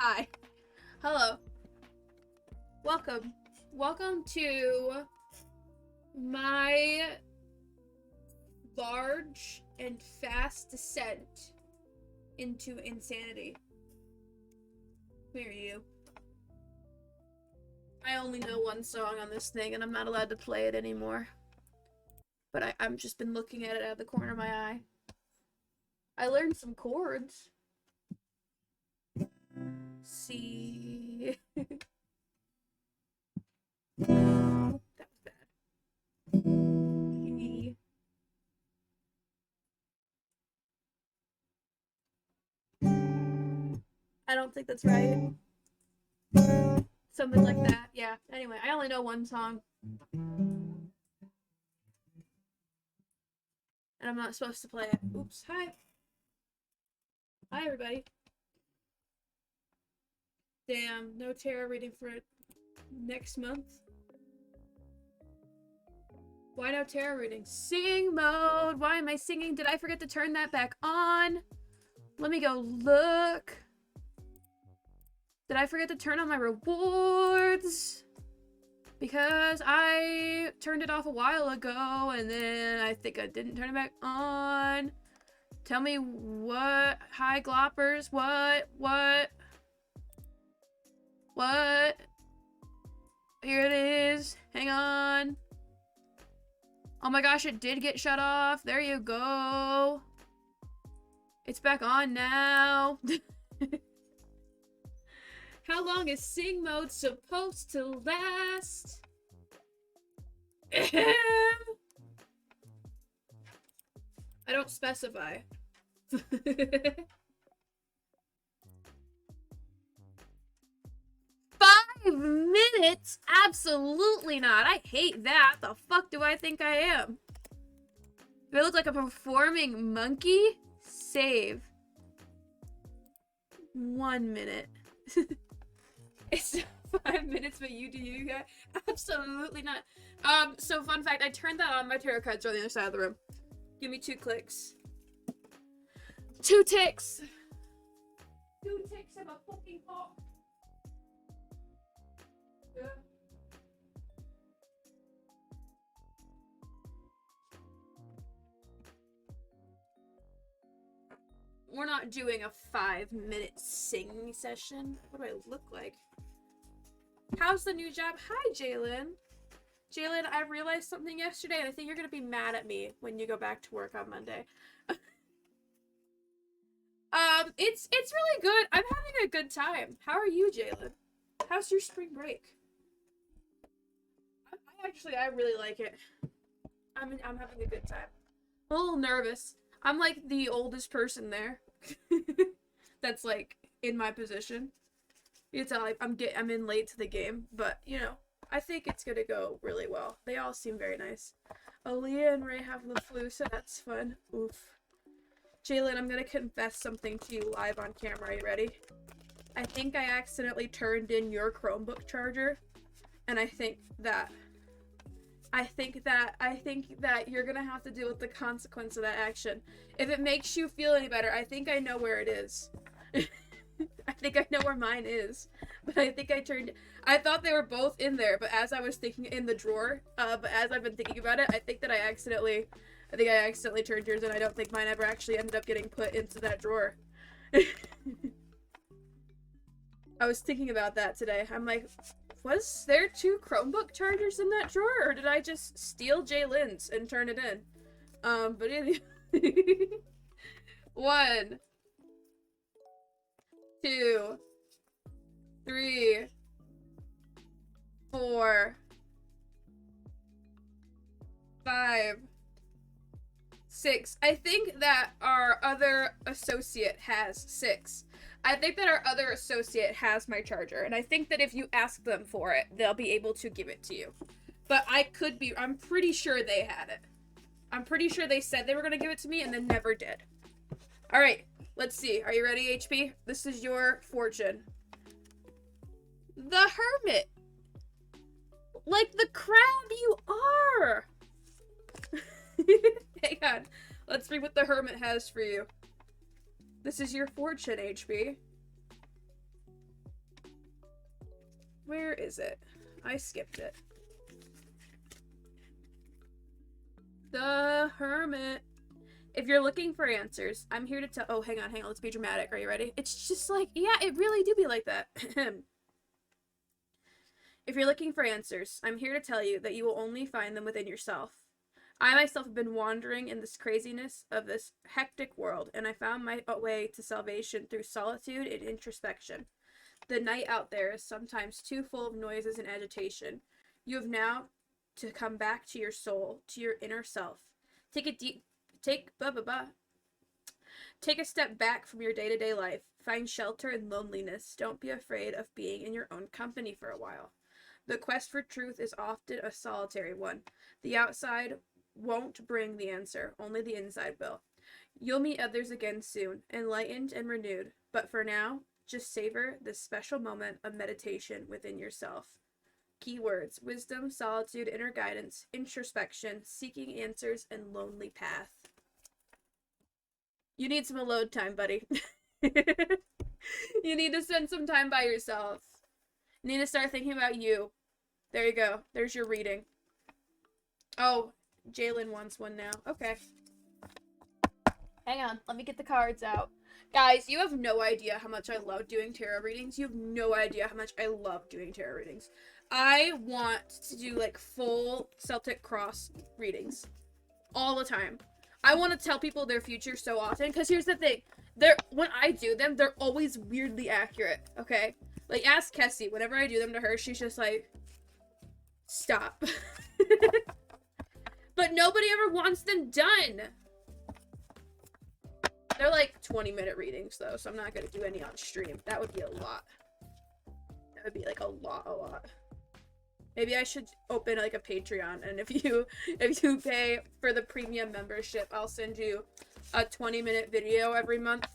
Hi. Hello. Welcome. Welcome to my large and fast descent into insanity. Where are you? I only know one song on this thing and I'm not allowed to play it anymore. But I'm just been looking at it out of the corner of my eye. I learned some chords. C. That was bad. E. I don't think that's right. Something like that. Yeah. Anyway, I only know one song. And I'm not supposed to play it. Oops. Hi. Hi, everybody. Damn, no tarot reading for next month. Why no tarot reading? Sing mode. Why am I singing? Did I forget to turn that back on? Let me go look. Did I forget to turn on my rewards? Because I turned it off a while ago and then I think I didn't turn it back on. Tell me what? Hi, Gloppers. What? Here it is. Hang on. Oh my gosh, it did get shut off. There you go. It's back on now. How long is sing mode supposed to last? I don't specify. 5 minutes? Absolutely not. I hate that. The fuck do I think I am? Do I look like a performing monkey? Save. 1 minute. It's 5 minutes, but you do you guys? Absolutely not. So fun fact, I turned that on. My tarot cards are on the other side of the room. Give me 2 clicks. 2 ticks. 2 ticks of a fucking pop. Yeah. We're not doing a 5-minute singing session. What do I look like? How's the new job? Hi, Jalen. Jalen, I realized something yesterday, and I think you're gonna be mad at me when you go back to work on Monday. It's really good. I'm having a good time. How are you, Jalen? How's your spring break? I really like it. I'm having a good time. I'm a little nervous. I'm like the oldest person there. That's like in my position. You can tell I'm in late to the game, but you know, I think it's gonna go really well. They all seem very nice. Aaliyah and Ray have the flu, so that's fun. Oof. Jalen, I'm gonna confess something to you live on camera. Are you ready? I think I accidentally turned in your Chromebook charger, and I think that you're gonna have to deal with the consequence of that action. If it makes you feel any better, I think I know where it is. I think I know where mine is, but I thought they were both in there, but as I was thinking in the drawer, but as I've been thinking about it, I think I accidentally turned yours in. I don't think mine ever actually ended up getting put into that drawer. I was thinking about that today. I'm like, was there 2 Chromebook chargers in that drawer, or did I just steal Jaylen's and turn it in? But anyway. 1, 2, 3, 4, 5, 6. I think that our other associate has 6. I think that our other associate has my charger, and I think that if you ask them for it, they'll be able to give it to you. But I'm pretty sure they had it. I'm pretty sure they said they were gonna give it to me and then never did. Alright, let's see. Are you ready, HP? This is your fortune. The Hermit! Like the crab you are! Hang on. Let's read what the Hermit has for you. This is your fortune, HB. Where is it? I skipped it. The Hermit. If you're looking for answers, I'm here to tell. Oh, hang on. Let's be dramatic. Are you ready? It's just like, yeah, it really do be like that. If you're looking for answers, I'm here to tell you that you will only find them within yourself. I myself have been wandering in this craziness of this hectic world, and I found my way to salvation through solitude and introspection. The night out there is sometimes too full of noises and agitation. You have now to come back to your soul, to your inner self. Take a step back from your day-to-day life. Find shelter in loneliness. Don't be afraid of being in your own company for a while. The quest for truth is often a solitary one. The outside won't bring the answer, only the inside will. You'll meet others again soon, enlightened and renewed, but for now, just savor this special moment of meditation within yourself. Keywords: wisdom, solitude, inner guidance, introspection, seeking answers, and lonely path. You need some alone time, buddy. You need to spend some time by yourself. You need to start thinking about you. There you go. There's your reading. Oh, Jalen wants one now. Okay. Hang on. Let me get the cards out. Guys, you have no idea how much I love doing tarot readings. You have no idea how much I love doing tarot readings. I want to do, like, full Celtic Cross readings. All the time. I want to tell people their future so often, because here's the thing. When I do them, they're always weirdly accurate, okay? Like, ask Kessie. Whenever I do them to her, she's just like, stop. But nobody ever wants them done. They're like 20-minute readings, though, so I'm not going to do any on stream. That would be a lot. That would be, like, a lot. Maybe I should open, like, a Patreon, and if you pay for the premium membership, I'll send you a 20-minute video every month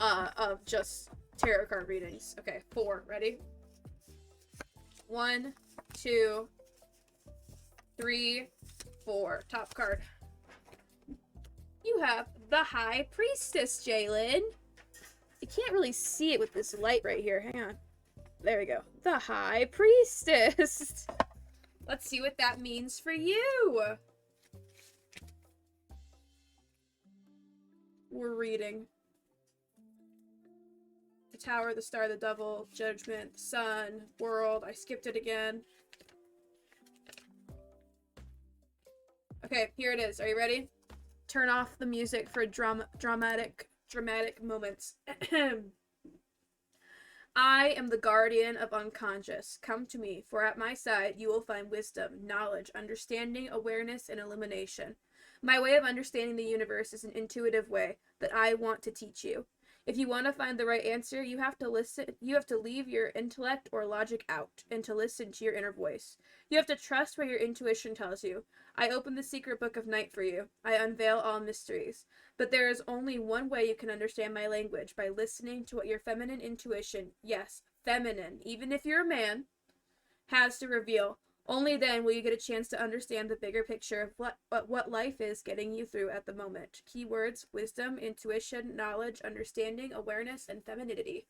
of just tarot card readings. Okay, 4. Ready? 1, 2, 3, 4. Top card. You have the High Priestess, Jalen. You can't really see it with this light right here. Hang on. There we go. The High Priestess. Let's see what that means for you. We're reading. The Tower, the Star, the Devil, Judgment, the Sun, World. I skipped it again. Okay, here it is. Are you ready? Turn off the music for dramatic moments. I am the guardian of unconscious. Come to me, for at my side you will find wisdom, knowledge, understanding, awareness, and illumination. My way of understanding the universe is an intuitive way that I want to teach you. If you want to find the right answer, you have to listen. You have to leave your intellect or logic out and to listen to your inner voice. You have to trust what your intuition tells you. I open the secret book of night for you. I unveil all mysteries. But there is only one way you can understand my language, by listening to what your feminine intuition, yes, feminine, even if you're a man, has to reveal. Only then will you get a chance to understand the bigger picture of what life is getting you through at the moment. Keywords: wisdom, intuition, knowledge, understanding, awareness, and femininity.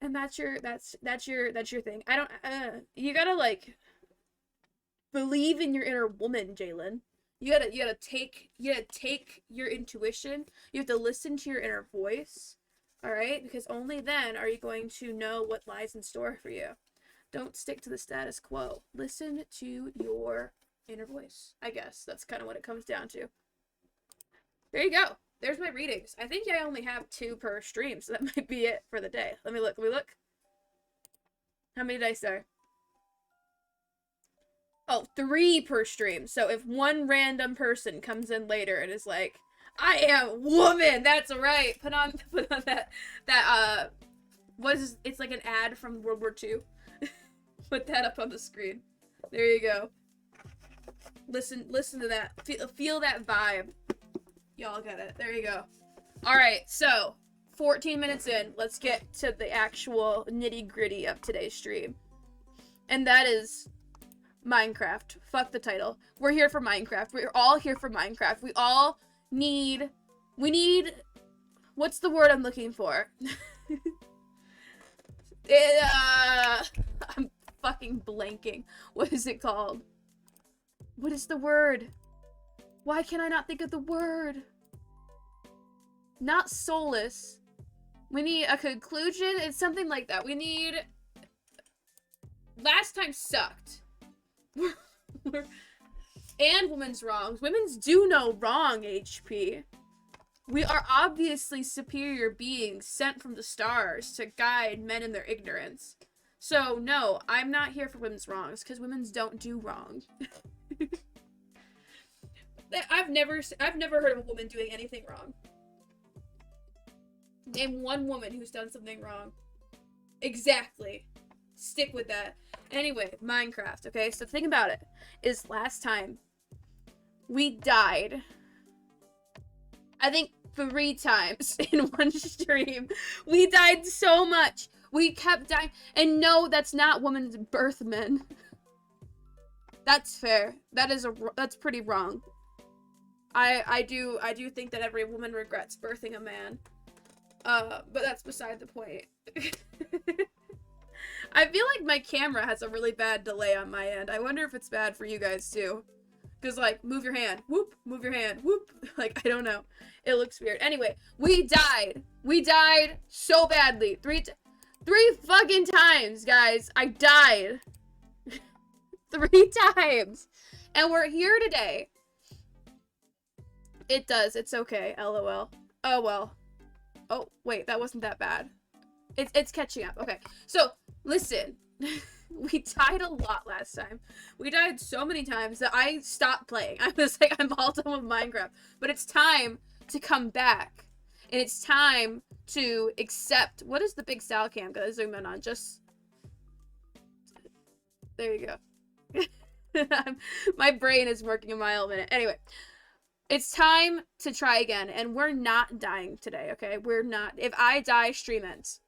And that's your thing. I don't you gotta, like, believe in your inner woman, Jalen. You gotta take your intuition. You have to listen to your inner voice. Alright? Because only then are you going to know what lies in store for you. Don't stick to the status quo. Listen to your inner voice. I guess that's kind of what it comes down to. There you go. There's my readings. I think I only have 2 per stream, so that might be it for the day. Let me look. How many did I say? Oh, 3 per stream. So if one random person comes in later and is like, I am woman, that's right. Put on that it's like an ad from World War II. Put that up on the screen. There you go. Listen to that. Feel that vibe. Y'all get it. There you go. Alright, so 14 minutes in, let's get to the actual nitty-gritty of today's stream. And that is Minecraft. Fuck the title. We're here for Minecraft. We're all here for Minecraft. We need, what's the word I'm looking for? I'm fucking blanking. What is it called? What is the word? Why can I not think of the word? Not solace. We need a conclusion. It's something like that. We need... Last time sucked. And women's wrongs. Women's do no wrong, HP. We are obviously superior beings sent from the stars to guide men in their ignorance. So, no, I'm not here for women's wrongs, because women's don't do wrong. I've never heard of a woman doing anything wrong. Name one woman who's done something wrong. Exactly. Stick with that. Anyway, Minecraft, okay? So the thing about it is last time we died, I think 3 times in one stream. We died so much. We kept dying. And no, that's not women's birth men. That's fair. That's pretty wrong. I do think that every woman regrets birthing a man. But that's beside the point. I feel like my camera has a really bad delay on my end. I wonder if it's bad for you guys too. Because, like, move your hand, whoop, move your hand, whoop. Like, I don't know. It looks weird. Anyway, we died. We died so badly. 3 fucking times, guys. I died. 3 times. And we're here today. It does. It's okay. LOL. Oh, well. Oh, wait. That wasn't that bad. It's catching up. Okay. So, listen. We died a lot last time. We died so many times that I stopped playing. I was like, I'm all done with Minecraft. But it's time to come back. And it's time to accept... What is the big style cam? Gotta zoom in on. Just... There you go. My brain is working a mile a minute. Anyway. It's time to try again. And we're not dying today, okay? We're not. If I die, stream ends.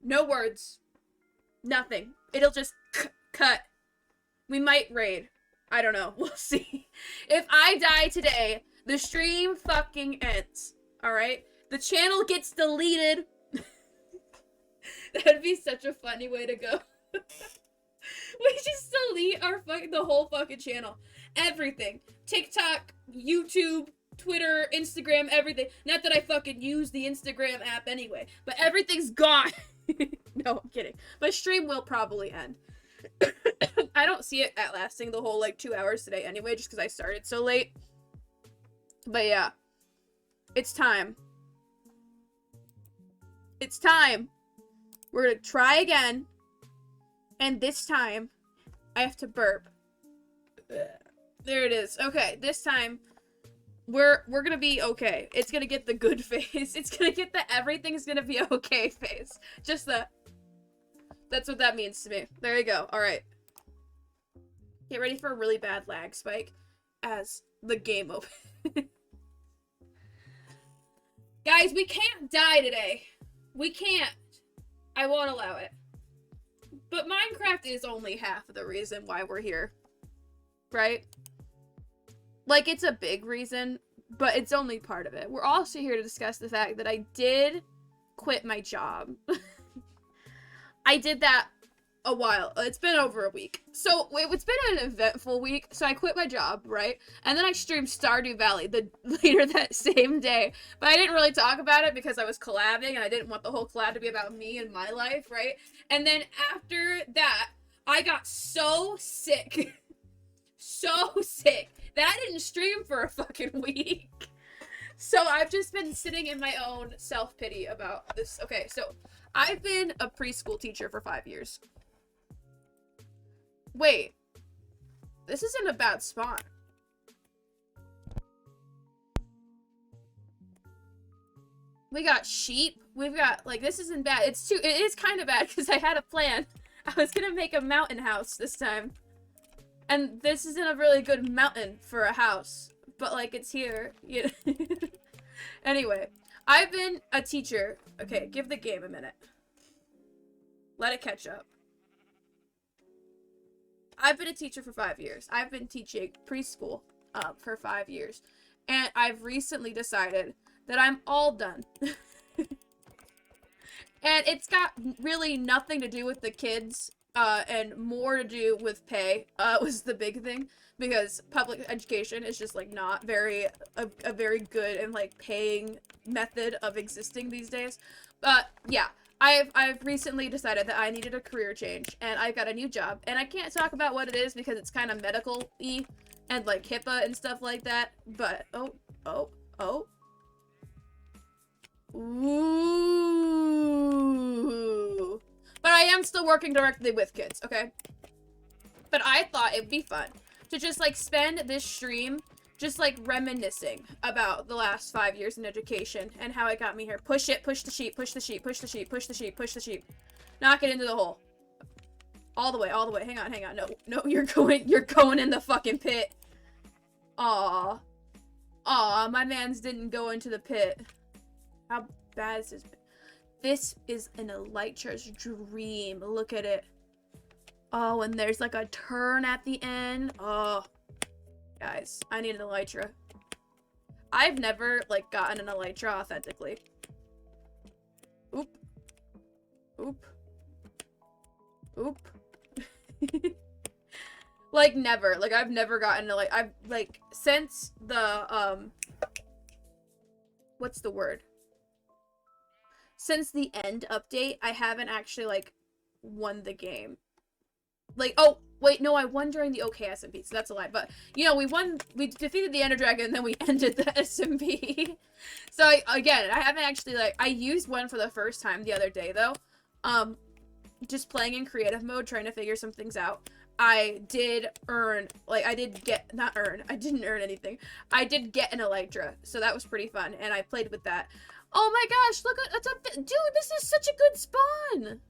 No words. Nothing. It'll just cut. We might raid. I don't know. We'll see. If I die today, the stream fucking ends. Alright? The channel gets deleted. That'd be such a funny way to go. We just delete the whole fucking channel. Everything. TikTok, YouTube, Twitter, Instagram, everything. Not that I fucking use the Instagram app anyway. But everything's gone. No, I'm kidding. My stream will probably end. I don't see it at lasting the whole, like, 2 hours today anyway, just because I started so late. But yeah. It's time. It's time. We're gonna try again. And this time, I have to burp. There it is. Okay, this time, we're gonna be okay. It's gonna get the good face. It's gonna get the everything's gonna be okay face. Just the... That's what that means to me. There you go. Alright. Get ready for a really bad lag spike as the game opens. Guys, we can't die today. We can't. I won't allow it. But Minecraft is only half of the reason why we're here. Right? Like, it's a big reason, but it's only part of it. We're also here to discuss the fact that I did quit my job. I did that a while. It's been over a week. So, it's been an eventful week. So, I quit my job, right? And then I streamed Stardew Valley later that same day. But I didn't really talk about it because I was collabing and I didn't want the whole collab to be about me and my life, right? And then after that, I got so sick. So sick. That I didn't stream for a fucking week. So I've just been sitting in my own self-pity about this. Okay, so I've been a preschool teacher for 5 years. Wait. This isn't a bad spot. We got sheep. We've got, like, this isn't bad. It is kind of bad because I had a plan. I was gonna make a mountain house this time. And this isn't a really good mountain for a house. But, like, it's here. You know? Anyway, I've been a teacher. Okay, give the game a minute. Let it catch up. I've been a teacher for 5 years. I've been teaching preschool for 5 years. And I've recently decided that I'm all done. And it's got really nothing to do with the kids, and more to do with pay, was the big thing. Because public education is just, like, not a very good and, like, paying method of existing these days. But, yeah. I've recently decided that I needed a career change, and I got a new job. And I can't talk about what it is because it's kind of medical-y, and, like, HIPAA and stuff like that. But, oh. Ooh. But I am still working directly with kids, okay? But I thought it'd be fun to just, like, spend this stream just, like, reminiscing about the last 5 years in education and how it got me here. Push it, push the sheep, push the sheep, push the sheep, push the sheep, push the sheep. Knock it into the hole. All the way, all the way. Hang on. No, you're going in the fucking pit. Aw, my mans didn't go into the pit. How bad is this? This is an Elytra's dream. Look at it. Oh, and there's like a turn at the end. Oh, guys, I need an Elytra. I've never, like, gotten an Elytra authentically. Oop. Like, never. Like, I've never gotten a, like, I've, like, since the, what's the word? Since the end update, I haven't actually, like, won the game. Like, oh, wait, no, I won during the OK SMP, so that's a lie. But, you know, we defeated the Ender Dragon, and then we ended the SMP. So, I haven't actually, like, I used one for the first time the other day, though. Just playing in creative mode, trying to figure some things out. I did earn, like, I didn't earn anything. I did get an Elytra, so that was pretty fun, and I played with that. Oh my gosh, look at, dude, this is such a good spawn!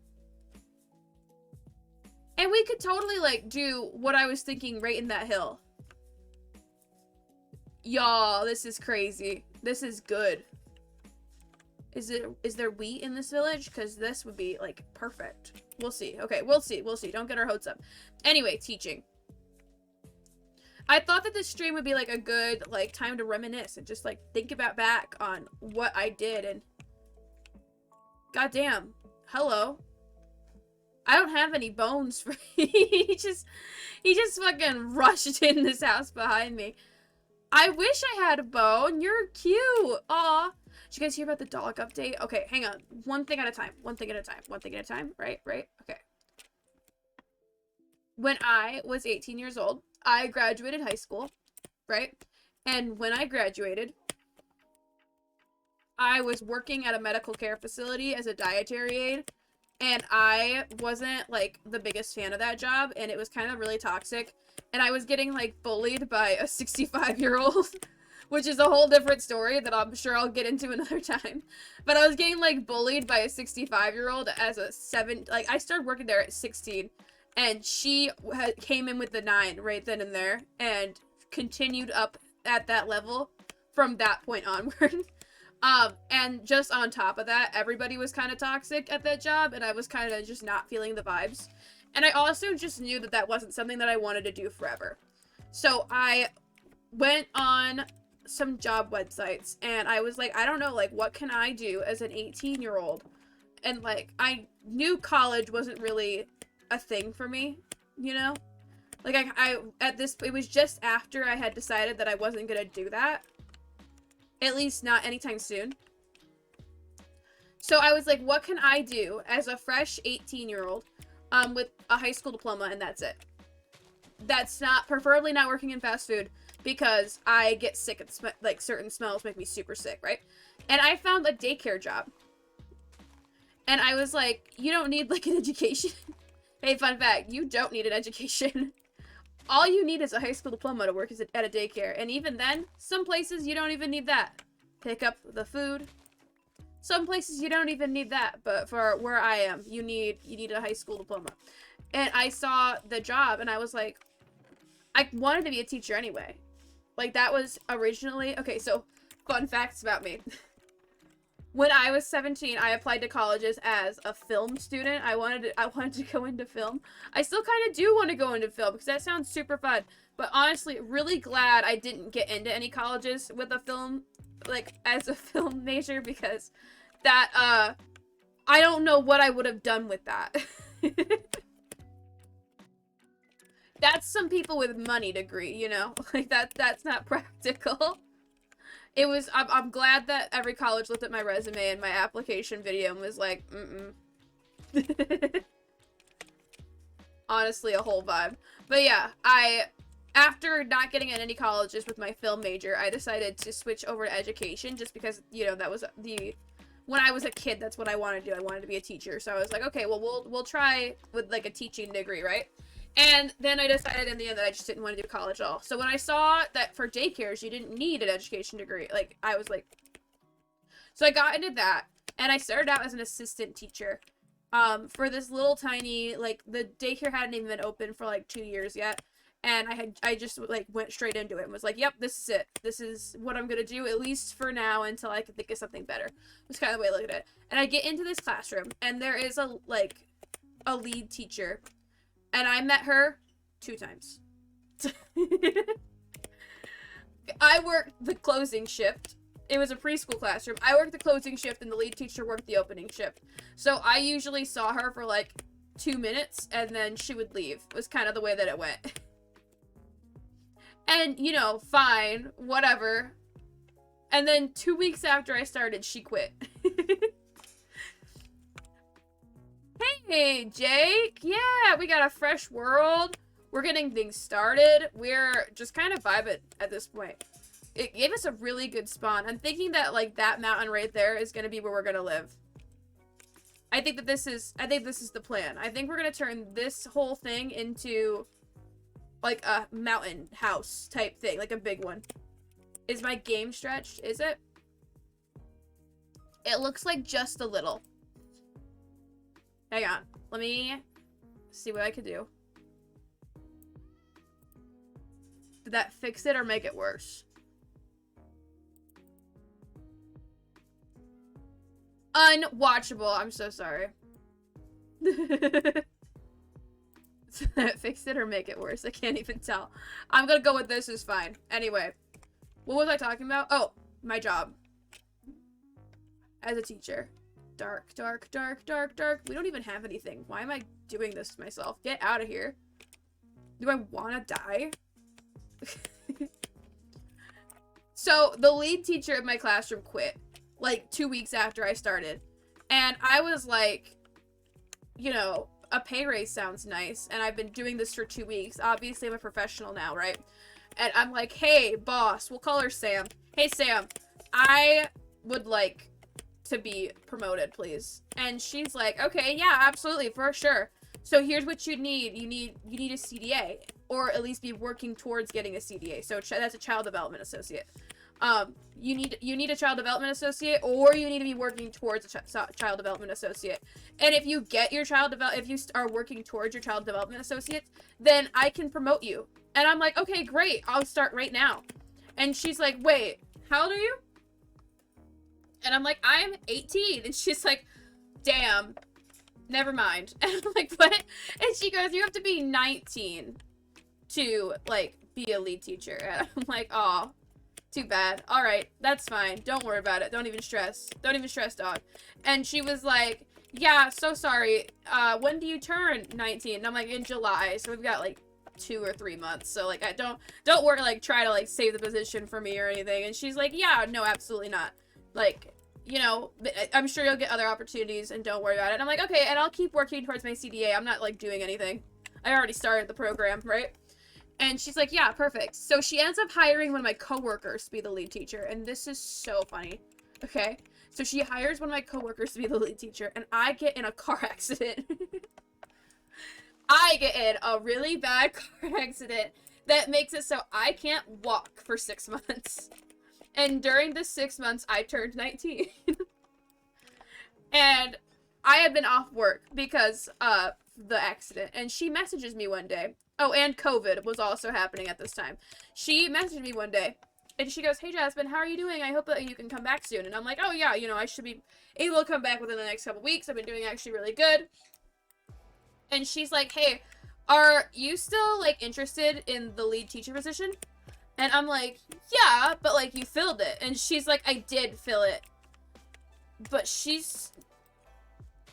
And we could totally, like, do what I was thinking right in that hill. Y'all, this is crazy. This is good. Is there wheat in this village? Because this would be, like, perfect. We'll see. Okay, we'll see. Don't get our hopes up. Anyway, teaching. I thought that this stream would be, like, a good, like, time to reminisce and just, like, think about back on what I did and... Goddamn. Hello. I don't have any bones for he just fucking rushed in this house behind me. I wish I had a bone. You're cute. Aw. Did you guys hear about the dog update? Okay, hang on. One thing at a time. Right? Okay. When I was 18 years old, I graduated high school, right? And when I graduated, I was working at a medical care facility as a dietary aide. And I wasn't, like, the biggest fan of that job, and it was kind of really toxic. And I was getting, like, bullied by a 65-year-old, which is a whole different story that I'm sure I'll get into another time. But I was getting, like, bullied by a 65-year-old as a I started working there at 16, and she came in with the 9 right then and there, and continued up at that level from that point onward. And just on top of that, everybody was kind of toxic at that job, and I was kind of just not feeling the vibes. And I also just knew that that wasn't something that I wanted to do forever. So I went on some job websites, and I was like, I don't know, like, what can I do as an 18-year-old? And, like, I knew college wasn't really a thing for me, you know? Like, it was just after I had decided that I wasn't gonna do that. At least not anytime soon. So I was like, what can I do as a fresh 18-year-old with a high school diploma, and that's it. That's preferably not working in fast food, because I get sick and like certain smells make me super sick, right? And I found a daycare job. And I was like, you don't need, like, an education. Hey, fun fact, you don't need an education. All you need is a high school diploma to work at a daycare. And even then, some places you don't even need that. Pick up the food. Some places you don't even need that. But for where I am, you need a high school diploma. And I saw the job, and I was like, I wanted to be a teacher anyway. Like, that was originally... Okay, so, fun facts about me. When I was 17, I applied to colleges as a film student. I wanted to go into film. I still kind of do want to go into film because that sounds super fun. But honestly, really glad I didn't get into any colleges with a film, like, as a film major, because that, I don't know what I would have done with that. That's some people with money degree, you know? Like, that's not practical. It was, I'm glad that every college looked at my resume and my application video and was like, Honestly, a whole vibe. But yeah, after not getting in any colleges with my film major, I decided to switch over to education just because, you know, that was when I was a kid, that's what I wanted to do. I wanted to be a teacher. So I was like, okay, well, we'll try with, like, a teaching degree, right? And then I decided in the end that I just didn't want to do college at all. So when I saw that for daycares, you didn't need an education degree, like, I was like... So I got into that, and I started out as an assistant teacher. For this little tiny, like, the daycare hadn't even been open for, like, 2 years yet. And I just, like, went straight into it and was like, yep, this is it. This is what I'm gonna do, at least for now, until I can think of something better. Was kind of the way I look at it. And I get into this classroom, and there is a lead teacher. And I met her 2 times. I worked the closing shift. It was a preschool classroom. I worked the closing shift and the lead teacher worked the opening shift. So I usually saw her for like 2 minutes and then she would leave. It was kind of the way that it went. And, you know, fine, whatever. And then 2 weeks after I started, she quit. Hey, Jake. Yeah, we got a fresh world. We're getting things started. We're just kind of vibing at this point. It gave us a really good spawn. I'm thinking that, like, that mountain right there is going to be where we're going to live. I think this is the plan. I think we're going to turn this whole thing into, like, a mountain house type thing. Like, a big one. Is my game stretched? Is it? It looks like just a little. Hang on. Let me see what I could do. Did that fix it or make it worse? Unwatchable. I'm so sorry. Did that fix it or make it worse? I can't even tell. I'm gonna go with this is fine. Anyway. What was I talking about? Oh, my job. As a teacher. Dark, dark, dark, dark, dark. We don't even have anything. Why am I doing this to myself? Get out of here. Do I want to die? So, the lead teacher of my classroom quit. Like, 2 weeks after I started. And I was like, you know, a pay raise sounds nice. And I've been doing this for 2 weeks. Obviously, I'm a professional now, right? And I'm like, hey, boss. We'll call her Sam. Hey, Sam. I would like to be promoted, please. And she's like, okay, yeah, absolutely, for sure. So here's what you need. You need a CDA, or at least be working towards getting a CDA. So that's a child development associate. You need a child development associate, or you need to be working towards a child development associate. And if you get your if you are working towards your child development associate, then I can promote you. And I'm like, okay, great, I'll start right now. And she's like, wait, how old are you? And I'm like, I'm 18. And she's like, damn, never mind. And I'm like, what? And she goes, you have to be 19 to, like, be a lead teacher. And I'm like, oh, too bad. All right, that's fine. Don't worry about it. Don't even stress. Don't even stress, dog. And she was like, yeah, so sorry. When do you turn 19? And I'm like, in July. So we've got, like, 2 or 3 months. So, like, don't worry, like, try to, like, save the position for me or anything. And she's like, yeah, no, absolutely not. Like, you know, I'm sure you'll get other opportunities and don't worry about it. And I'm like, okay, and I'll keep working towards my CDA. I'm not, like, doing anything. I already started the program, right? And she's like, yeah, perfect. So she ends up hiring one of my coworkers to be the lead teacher. And this is so funny. Okay? So she hires one of my coworkers to be the lead teacher. And I get in a car accident. I get in a really bad car accident that makes it so I can't walk for 6 months. And during the 6 months, I turned 19. And I had been off work because of the accident. And she messages me one day. Oh, and COVID was also happening at this time. She messaged me one day. And she goes, hey, Jasmine, how are you doing? I hope that you can come back soon. And I'm like, oh, yeah, you know, I should be able to come back within the next couple weeks. I've been doing actually really good. And she's like, hey, are you still, like, interested in the lead teacher position? And I'm like, yeah, but, like, you filled it. And she's like, I did fill it. But she's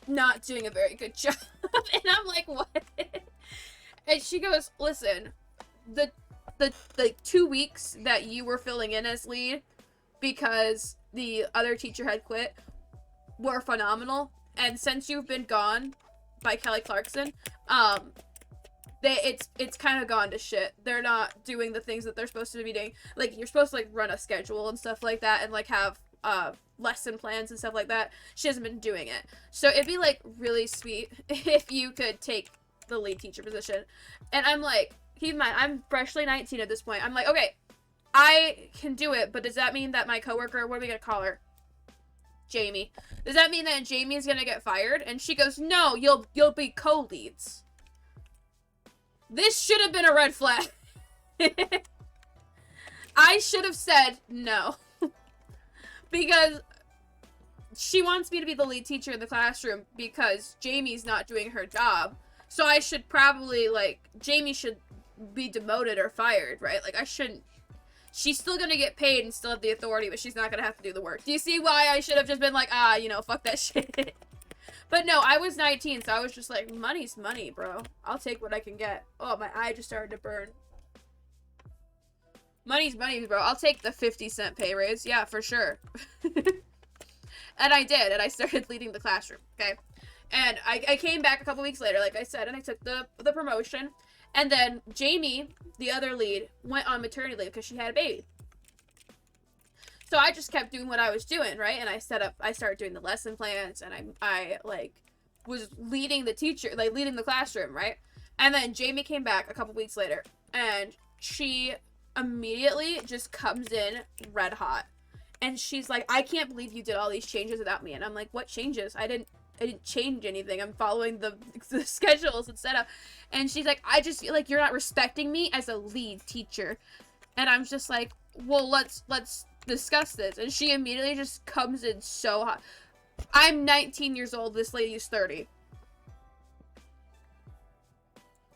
not doing a very good job. And I'm like, what? And she goes, listen, the 2 weeks that you were filling in as lead because the other teacher had quit were phenomenal. And since you've been gone by Kelly Clarkson, it's kind of gone to shit. They're not doing the things that they're supposed to be doing. Like, you're supposed to, like, run a schedule and stuff like that and, like, have, lesson plans and stuff like that. She hasn't been doing it. So it'd be, like, really sweet if you could take the lead teacher position. And I'm like, keep in mind, I'm freshly 19 at this point. I'm like, okay, I can do it, but does that mean that my coworker, what are we gonna call her? Jamie. Does that mean that Jamie's gonna get fired? And she goes, no, you'll be co-leads. This should have been a red flag. I should have said no. Because she wants me to be the lead teacher in the classroom because Jamie's not doing her job. So I should probably, like, Jamie should be demoted or fired, right? Like, I shouldn't. She's still gonna get paid and still have the authority, but she's not gonna have to do the work. Do you see why I should have just been like, fuck that shit? But no, I was 19, so I was just like, money's money, bro. I'll take what I can get. Oh, my eye just started to burn. Money's money, bro. I'll take the 50-cent pay raise. Yeah, for sure. And I did, and I started leading the classroom, okay? And I came back a couple weeks later, like I said, and I took the promotion. And then Jamie, the other lead, went on maternity leave because she had a baby. So I just kept doing what I was doing, right? And I started doing the lesson plans, and I like, was leading the teacher, like, leading the classroom, right? And then Jamie came back a couple weeks later, and she immediately just comes in red hot. And she's like, I can't believe you did all these changes without me. And I'm like, what changes? I didn't change anything. I'm following the schedules and setup. And she's like, I just feel like you're not respecting me as a lead teacher. And I'm just like, well, let's discuss this. And she immediately just comes in so hot. I'm 19 years old. This lady's 30.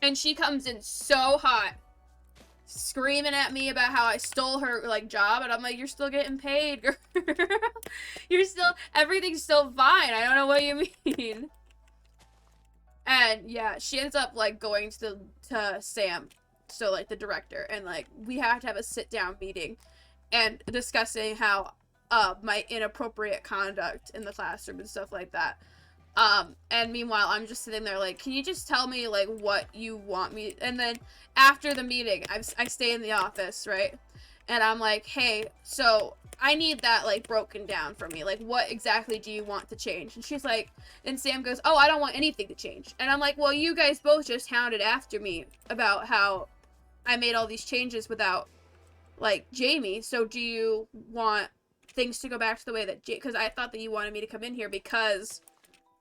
And she comes in so hot, screaming at me about how I stole her, like, job. And I'm like, you're still getting paid, girl. Everything's still fine. I don't know what you mean. And yeah, she ends up, like, going to Sam, so, like, the director, and, like, we have to have a sit-down meeting and discussing how my inappropriate conduct in the classroom and stuff like that. And meanwhile, I'm just sitting there like, can you just tell me, like, what you want me? And then after the meeting, I stay in the office, right? And I'm like, hey, so I need that, like, broken down for me. Like, what exactly do you want to change? And she's like, and Sam goes, oh, I don't want anything to change. And I'm like, well, you guys both just hounded after me about how I made all these changes without, like, Jamie. So do you want things to go back to the way that, because I thought that you wanted me to come in here because,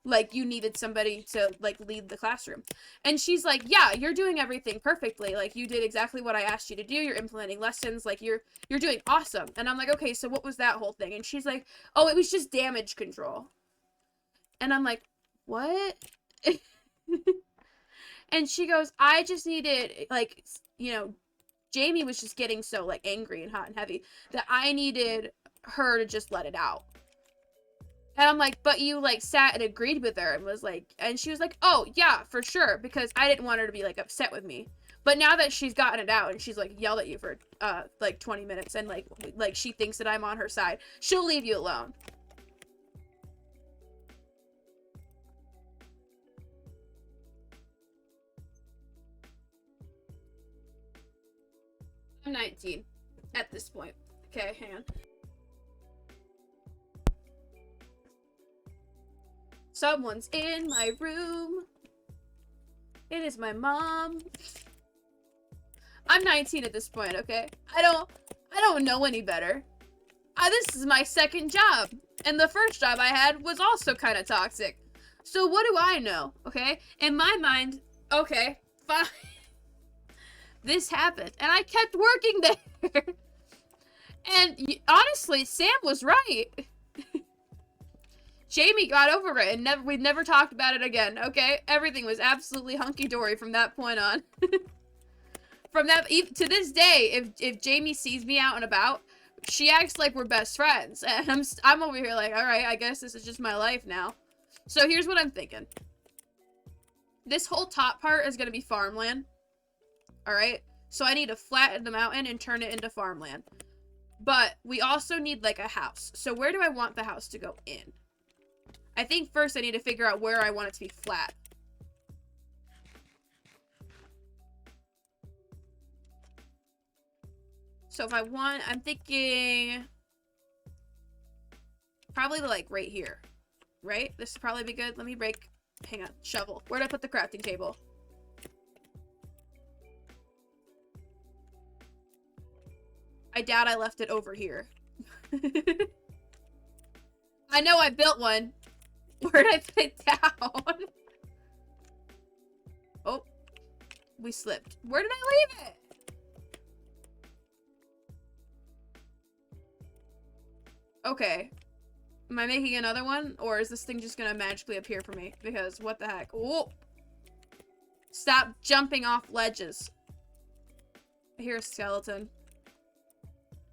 like, you needed somebody to, like, lead the classroom. And she's like, yeah, you're doing everything perfectly. Like, you did exactly what I asked you to do. You're implementing lessons. Like, you're doing awesome. And I'm like, okay, so what was that whole thing? And she's like, oh, it was just damage control. And I'm like, what? And she goes, I just needed, like, you know, Jamie was just getting so, like, angry and hot and heavy that I needed her to just let it out. And I'm like, but you, like, sat and agreed with her and was like, and she was like, oh, yeah, for sure, because I didn't want her to be, like, upset with me. But now that she's gotten it out and she's, like, yelled at you for, like, 20 minutes and, like, she thinks that I'm on her side, she'll leave you alone. I'm 19 at this point. Okay, hang on. Someone's in my room. It is my mom. I'm 19 at this point, okay? I don't know any better. This is my second job. And the first job I had was also kind of toxic. So what do I know, okay? In my mind, okay, fine. This happened. And I kept working there. And honestly, Sam was right. Jamie got over it, and we've never talked about it again, okay? Everything was absolutely hunky-dory from that point on. From that, to this day, if Jamie sees me out and about, she acts like we're best friends. And I'm over here like, alright, I guess this is just my life now. So here's what I'm thinking. This whole top part is going to be farmland. Alright? So I need to flatten the mountain and turn it into farmland. But we also need, like, a house. So where do I want the house to go in? I think first I need to figure out where I want it to be flat. So if I want, I'm thinking probably like right here, right? This would probably be good. Let me break, hang on, shovel. Where'd I put the crafting table? I doubt I left it over here. I know I built one. Where'd I put it down? Oh, we slipped. Where did I leave it? Okay. Am I making another one? Or is this thing just gonna magically appear for me? Because, what the heck? Oh! Stop jumping off ledges. I hear a skeleton.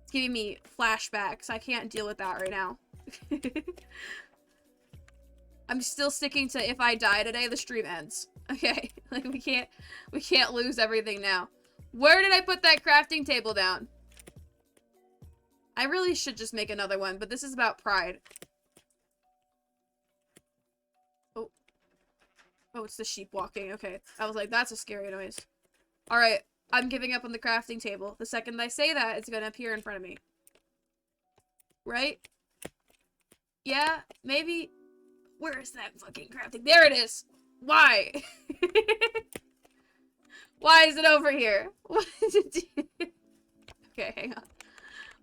It's giving me flashbacks. I can't deal with that right now. I'm still sticking to if I die today, the stream ends. Okay? Like, we can't lose everything now. Where did I put that crafting table down? I really should just make another one, but this is about pride. Oh. Oh, it's the sheep walking. Okay. I was like, that's a scary noise. Alright. I'm giving up on the crafting table. The second I say that, it's gonna appear in front of me. Right? Yeah? Maybe? Where is that fucking crafting? There it is! Why? Why is it over here? What did it do? Okay, hang on.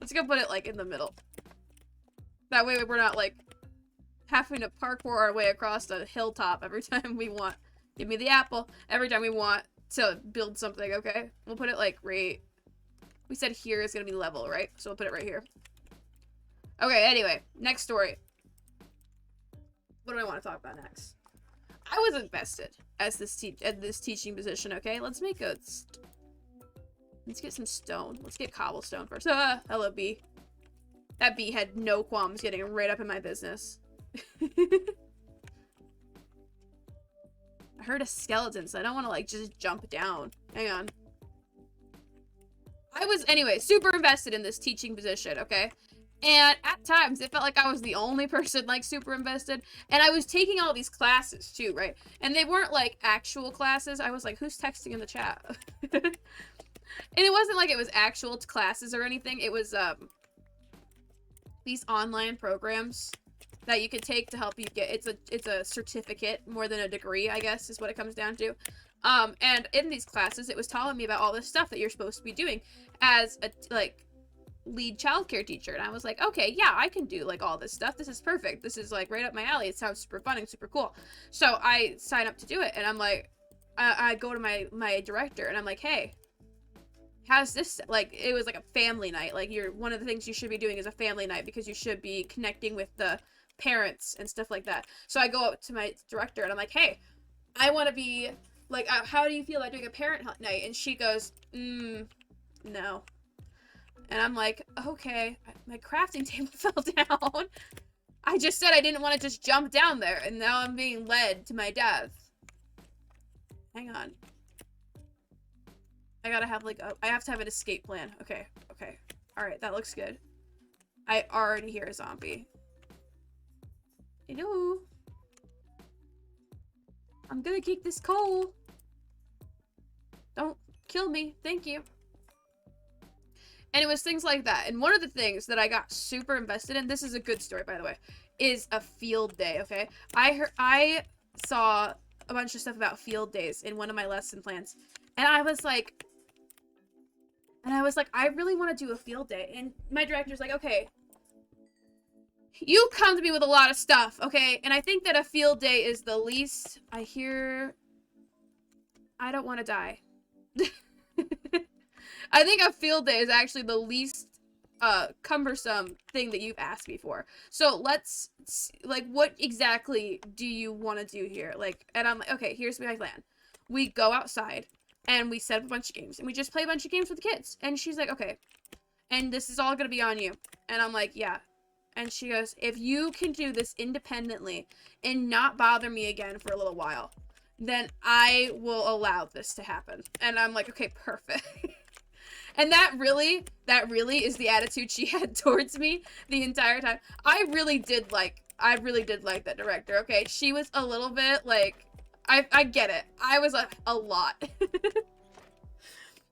Let's go put it, like, in the middle. That way we're not, like, having to parkour our way across the hilltop every time we want. Give me the apple. Every time we want to build something, okay? We'll put it, like, right... We said here is gonna be level, right? So we'll put it right here. Okay, anyway. Next story. What do I want to talk about next? I was invested as this teaching position, okay? Let's make a... Let's get some stone. Let's get cobblestone first. Ah, hello, bee. That bee had no qualms getting right up in my business. I heard a skeleton, so I don't want to, like, just jump down. Hang on. I was, anyway, super invested in this teaching position, okay? And at times, it felt like I was the only person, like, super invested. And I was taking all these classes, too, right? And they weren't, like, actual classes. I was like, who's texting in the chat? And it wasn't like it was actual classes or anything. It was, these online programs that you could take to help you get, it's a certificate more than a degree, I guess, is what it comes down to. And in these classes, it was telling me about all this stuff that you're supposed to be doing as a, like, lead childcare teacher. And I was like, okay, yeah, I can do, like, all this stuff. This is perfect. This is, like, right up my alley. It sounds super fun and super cool. So I sign up to do it, and I'm like, I go to my director, and I'm like, hey, how's this, like, it was like a family night. Like, one of the things you should be doing is a family night because you should be connecting with the parents and stuff like that. So I go up to my director and I'm like, hey, I want to be, like, how do you feel about doing a parent night? And she goes, no. And I'm like, okay, my crafting table fell down. I just said I didn't want to just jump down there, and now I'm being led to my death. Hang on. I gotta have, like, I have to have an escape plan. Okay, okay. Alright, that looks good. I already hear a zombie. Hello? I'm gonna keep this coal. Don't kill me. Thank you. And it was things like that. And one of the things that I got super invested in, this is a good story, by the way, is a field day, okay? I saw a bunch of stuff about field days in one of my lesson plans. And I was like, I really want to do a field day. And my director's like, okay, you come to me with a lot of stuff, okay? And I think that a field day is the least... I don't want to die. I think a field day is actually the least cumbersome thing that you've asked me for. So let's, like, what exactly do you want to do here? Like, and I'm like, okay, here's my plan. We go outside and we set up a bunch of games and we just play a bunch of games with the kids. And she's like, okay, and this is all gonna be on you. And I'm like, yeah. And she goes, if you can do this independently and not bother me again for a little while, then I will allow this to happen. And I'm like, okay, perfect. And that really is the attitude she had towards me the entire time. I really did like that director, okay? She was a little bit like, I get it. I was like, a lot.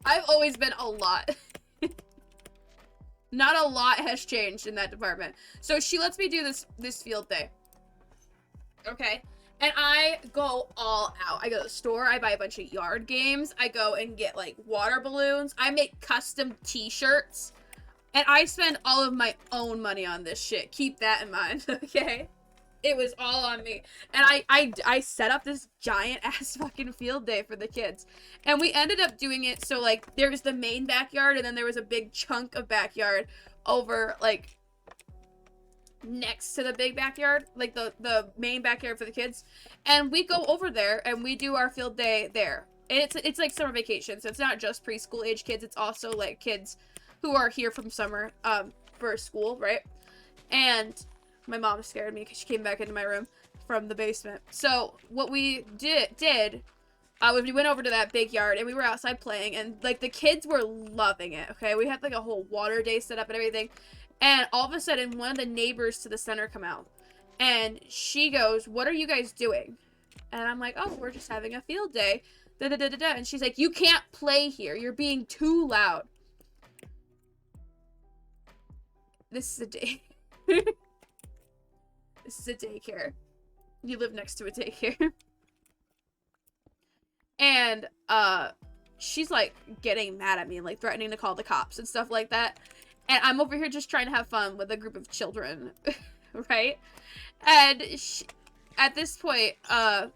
I've always been a lot. Not a lot has changed in that department. So she lets me do this field day. Okay? And I go all out. I go to the store, I buy a bunch of yard games, I go and get, like, water balloons, I make custom t-shirts, and I spend all of my own money on this shit. Keep that in mind, okay? It was all on me. And I set up this giant-ass fucking field day for the kids. And we ended up doing it so, like, there was the main backyard, and then there was a big chunk of backyard over, like, next to the big backyard, like the main backyard for the kids, and we go over there and we do our field day there. And it's like summer vacation, so it's not just preschool age kids, it's also like kids who are here from summer for school, right? And my mom scared me because she came back into my room from the basement. So what we did we went over to that big yard and we were outside playing, and like the kids were loving it. Okay, we had like a whole water day set up and everything. And all of a sudden, one of the neighbors to the center come out. And she goes, what are you guys doing? And I'm like, oh, we're just having a field day. Da-da-da-da-da. And she's like, you can't play here. You're being too loud. This is a day. This is a daycare. You live next to a daycare. And, she's, like, getting mad at me and, like, threatening to call the cops and stuff like that. And I'm over here just trying to have fun with a group of children, right? And at this point, I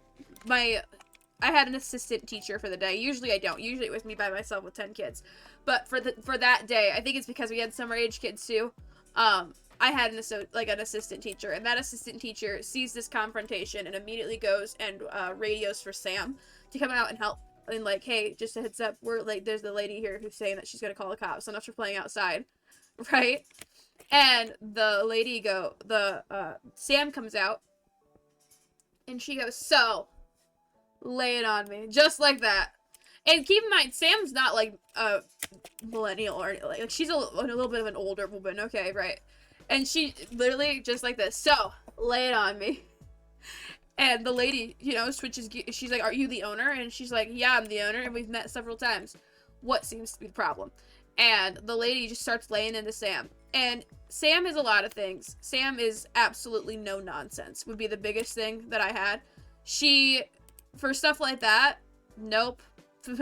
had an assistant teacher for the day. Usually I don't. Usually it was me by myself with 10 kids. But for that day, I think it's because we had summer age kids too. I had an assistant teacher, and that assistant teacher sees this confrontation and immediately goes and radios for Sam to come out and help. And like, hey, just a heads up, we're like, there's the lady here who's saying that she's gonna call the cops on us for playing outside. Right? And the lady Sam comes out and she goes, so, lay it on me. Just like that. And keep in mind, Sam's not like a millennial or like she's a little bit of an older woman, okay, right? And she literally just like this, so, lay it on me. And the lady, you know, switches, she's like, are you the owner? And she's like, yeah, I'm the owner, and we've met several times. What seems to be the problem? And the lady just starts laying into Sam. And Sam is a lot of things. Sam is absolutely no nonsense, would be the biggest thing that I had. She, for stuff like that, nope. And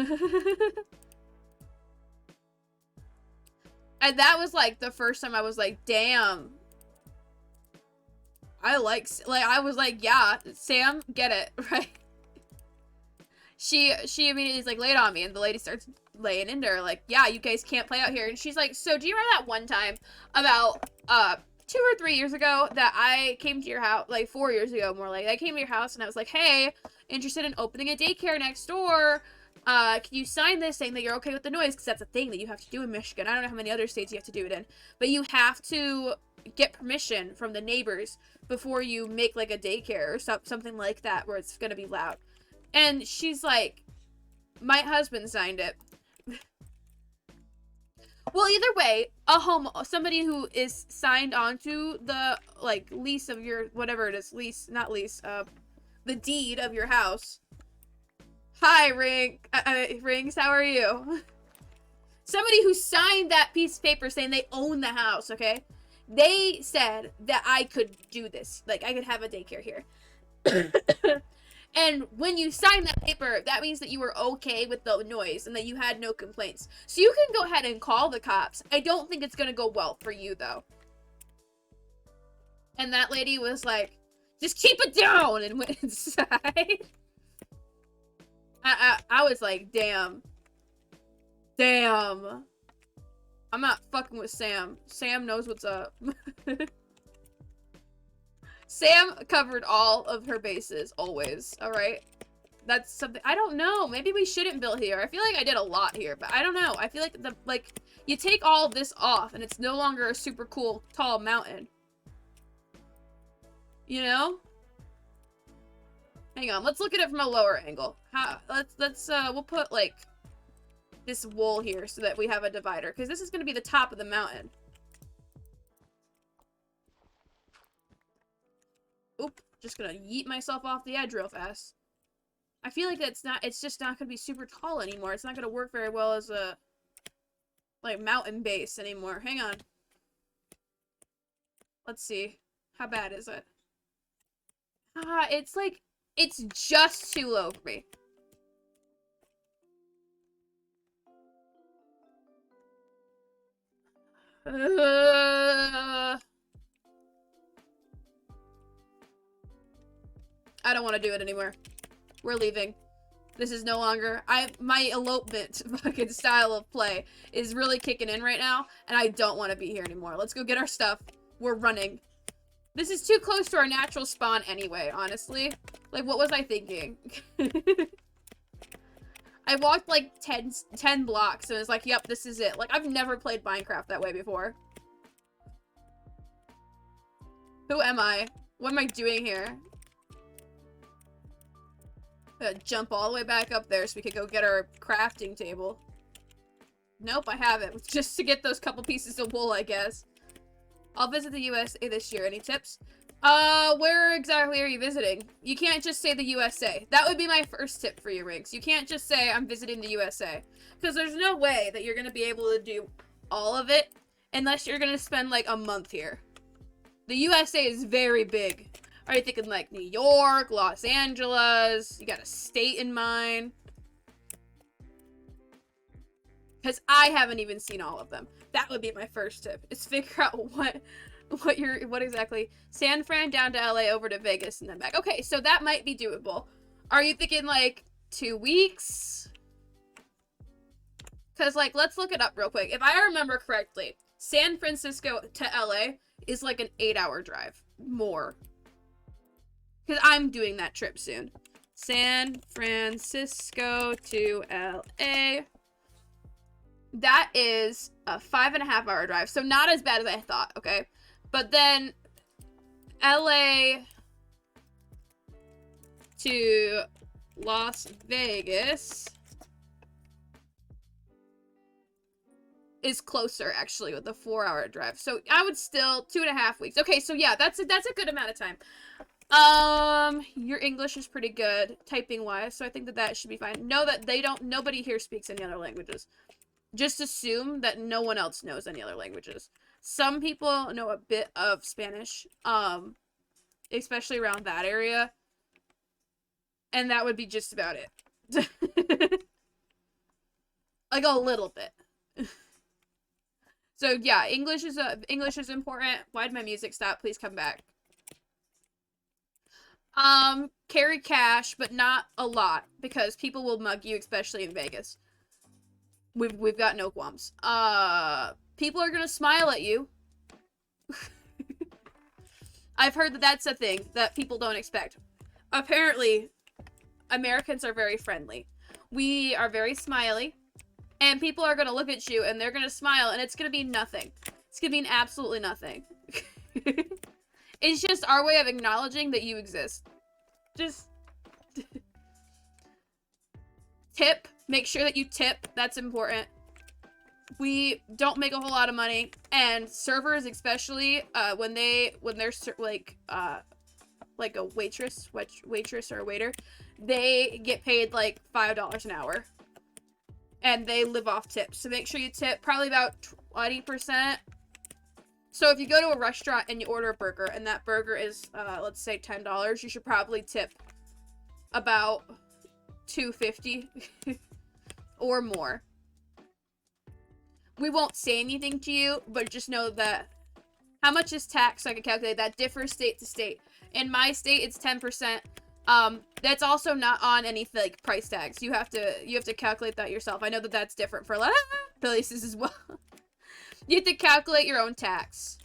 that was like the first time I was like, damn. I was like, yeah, Sam, get it, right? She immediately is like, lay it on me, and the lady starts laying into her, like, yeah, you guys can't play out here. And she's like, so do you remember that one time about 2 or 3 years ago that I came to your house, like 4 years ago, more like, I came to your house and I was like, hey, interested in opening a daycare next door, can you sign this saying that you're okay with the noise? Because that's a thing that you have to do in Michigan. I don't know how many other states you have to do it in, but you have to get permission from the neighbors before you make like a daycare or something like that where it's gonna be loud. And she's like, my husband signed it. Well, either way, somebody who is signed onto the, like, lease of your, whatever it is, the deed of your house. Hi, Rings, how are you? Somebody who signed that piece of paper saying they own the house, okay? They said that I could do this. Like, I could have a daycare here. And when you sign that paper, that means that you were okay with the noise and that you had no complaints. So you can go ahead and call the cops. I don't think it's going to go well for you, though. And that lady was like, just keep it down, and went inside. I was like, damn. Damn. I'm not fucking with Sam. Sam knows what's up. Sam covered all of her bases, always, alright? That's something, I don't know, maybe we shouldn't build here. I feel like I did a lot here, but I don't know. I feel like, you take all of this off, and it's no longer a super cool, tall mountain. You know? Hang on, let's look at it from a lower angle. We'll put, like, this wool here so that we have a divider, because this is going to be the top of the mountain. Oop, just gonna yeet myself off the edge real fast. I feel like it's just not gonna be super tall anymore. It's not gonna work very well as a, like, mountain base anymore. Hang on. Let's see. How bad is it? It's like, it's just too low for me. I don't want to do it anymore. We're leaving. This is no longer... my elopement fucking style of play is really kicking in right now, and I don't want to be here anymore. Let's go get our stuff. We're running. This is too close to our natural spawn anyway, honestly. Like, what was I thinking? I walked, like, 10 blocks, and it's like, yep, this is it. Like, I've never played Minecraft that way before. Who am I? What am I doing here? Jump all the way back up there so we could go get our crafting table. Nope, I haven't. Just to get those couple pieces of wool, I guess. I'll visit the USA this year. Any tips? Where exactly are you visiting? You can't just say the USA. That would be my first tip for you, Riggs. You can't just say, I'm visiting the USA. Because there's no way that you're going to be able to do all of it unless you're going to spend, like, a month here. The USA is very big. Are you thinking, like, New York, Los Angeles? You got a state in mind? Because I haven't even seen all of them. That would be my first tip, is figure out what exactly. San Fran down to LA, over to Vegas, and then back. Okay, so that might be doable. Are you thinking, like, 2 weeks? Because, like, let's look it up real quick. If I remember correctly, San Francisco to LA is, like, an 8-hour drive. More. Because I'm doing that trip soon. San Francisco to LA. That is a 5.5-hour drive. So not as bad as I thought, okay? But then LA to Las Vegas is closer, actually, with a 4-hour drive. So I would still 2.5 weeks. Okay, so yeah, that's a good amount of time. Your English is pretty good, typing-wise, so I think that should be fine. Know that nobody here speaks any other languages. Just assume that no one else knows any other languages. Some people know a bit of Spanish, especially around that area, and that would be just about it. Like, a little bit. So, yeah, English is important. Why'd my music stop? Please come back. Carry cash, but not a lot, because people will mug you, especially in Vegas. We've got no qualms. People are gonna smile at you. I've heard that that's a thing that people don't expect. Apparently, Americans are very friendly. We are very smiley, and people are gonna look at you, and they're gonna smile, and it's gonna be nothing. It's gonna mean absolutely nothing. It's just our way of acknowledging that you exist. Just tip. Make sure that you tip. That's important. We don't make a whole lot of money, and servers, especially, when they're like a waitress or a waiter, they get paid like $5 an hour, and they live off tips. So make sure you tip probably about 20%. So if you go to a restaurant and you order a burger, and that burger is, let's say $10, you should probably tip about $2.50 or more. We won't say anything to you, but just know that how much is tax, so I can calculate that, differs state to state. In my state, it's 10%. That's also not on any, like, price tags. You have to calculate that yourself. I know that that's different for a lot of places as well. You have to calculate your own tax.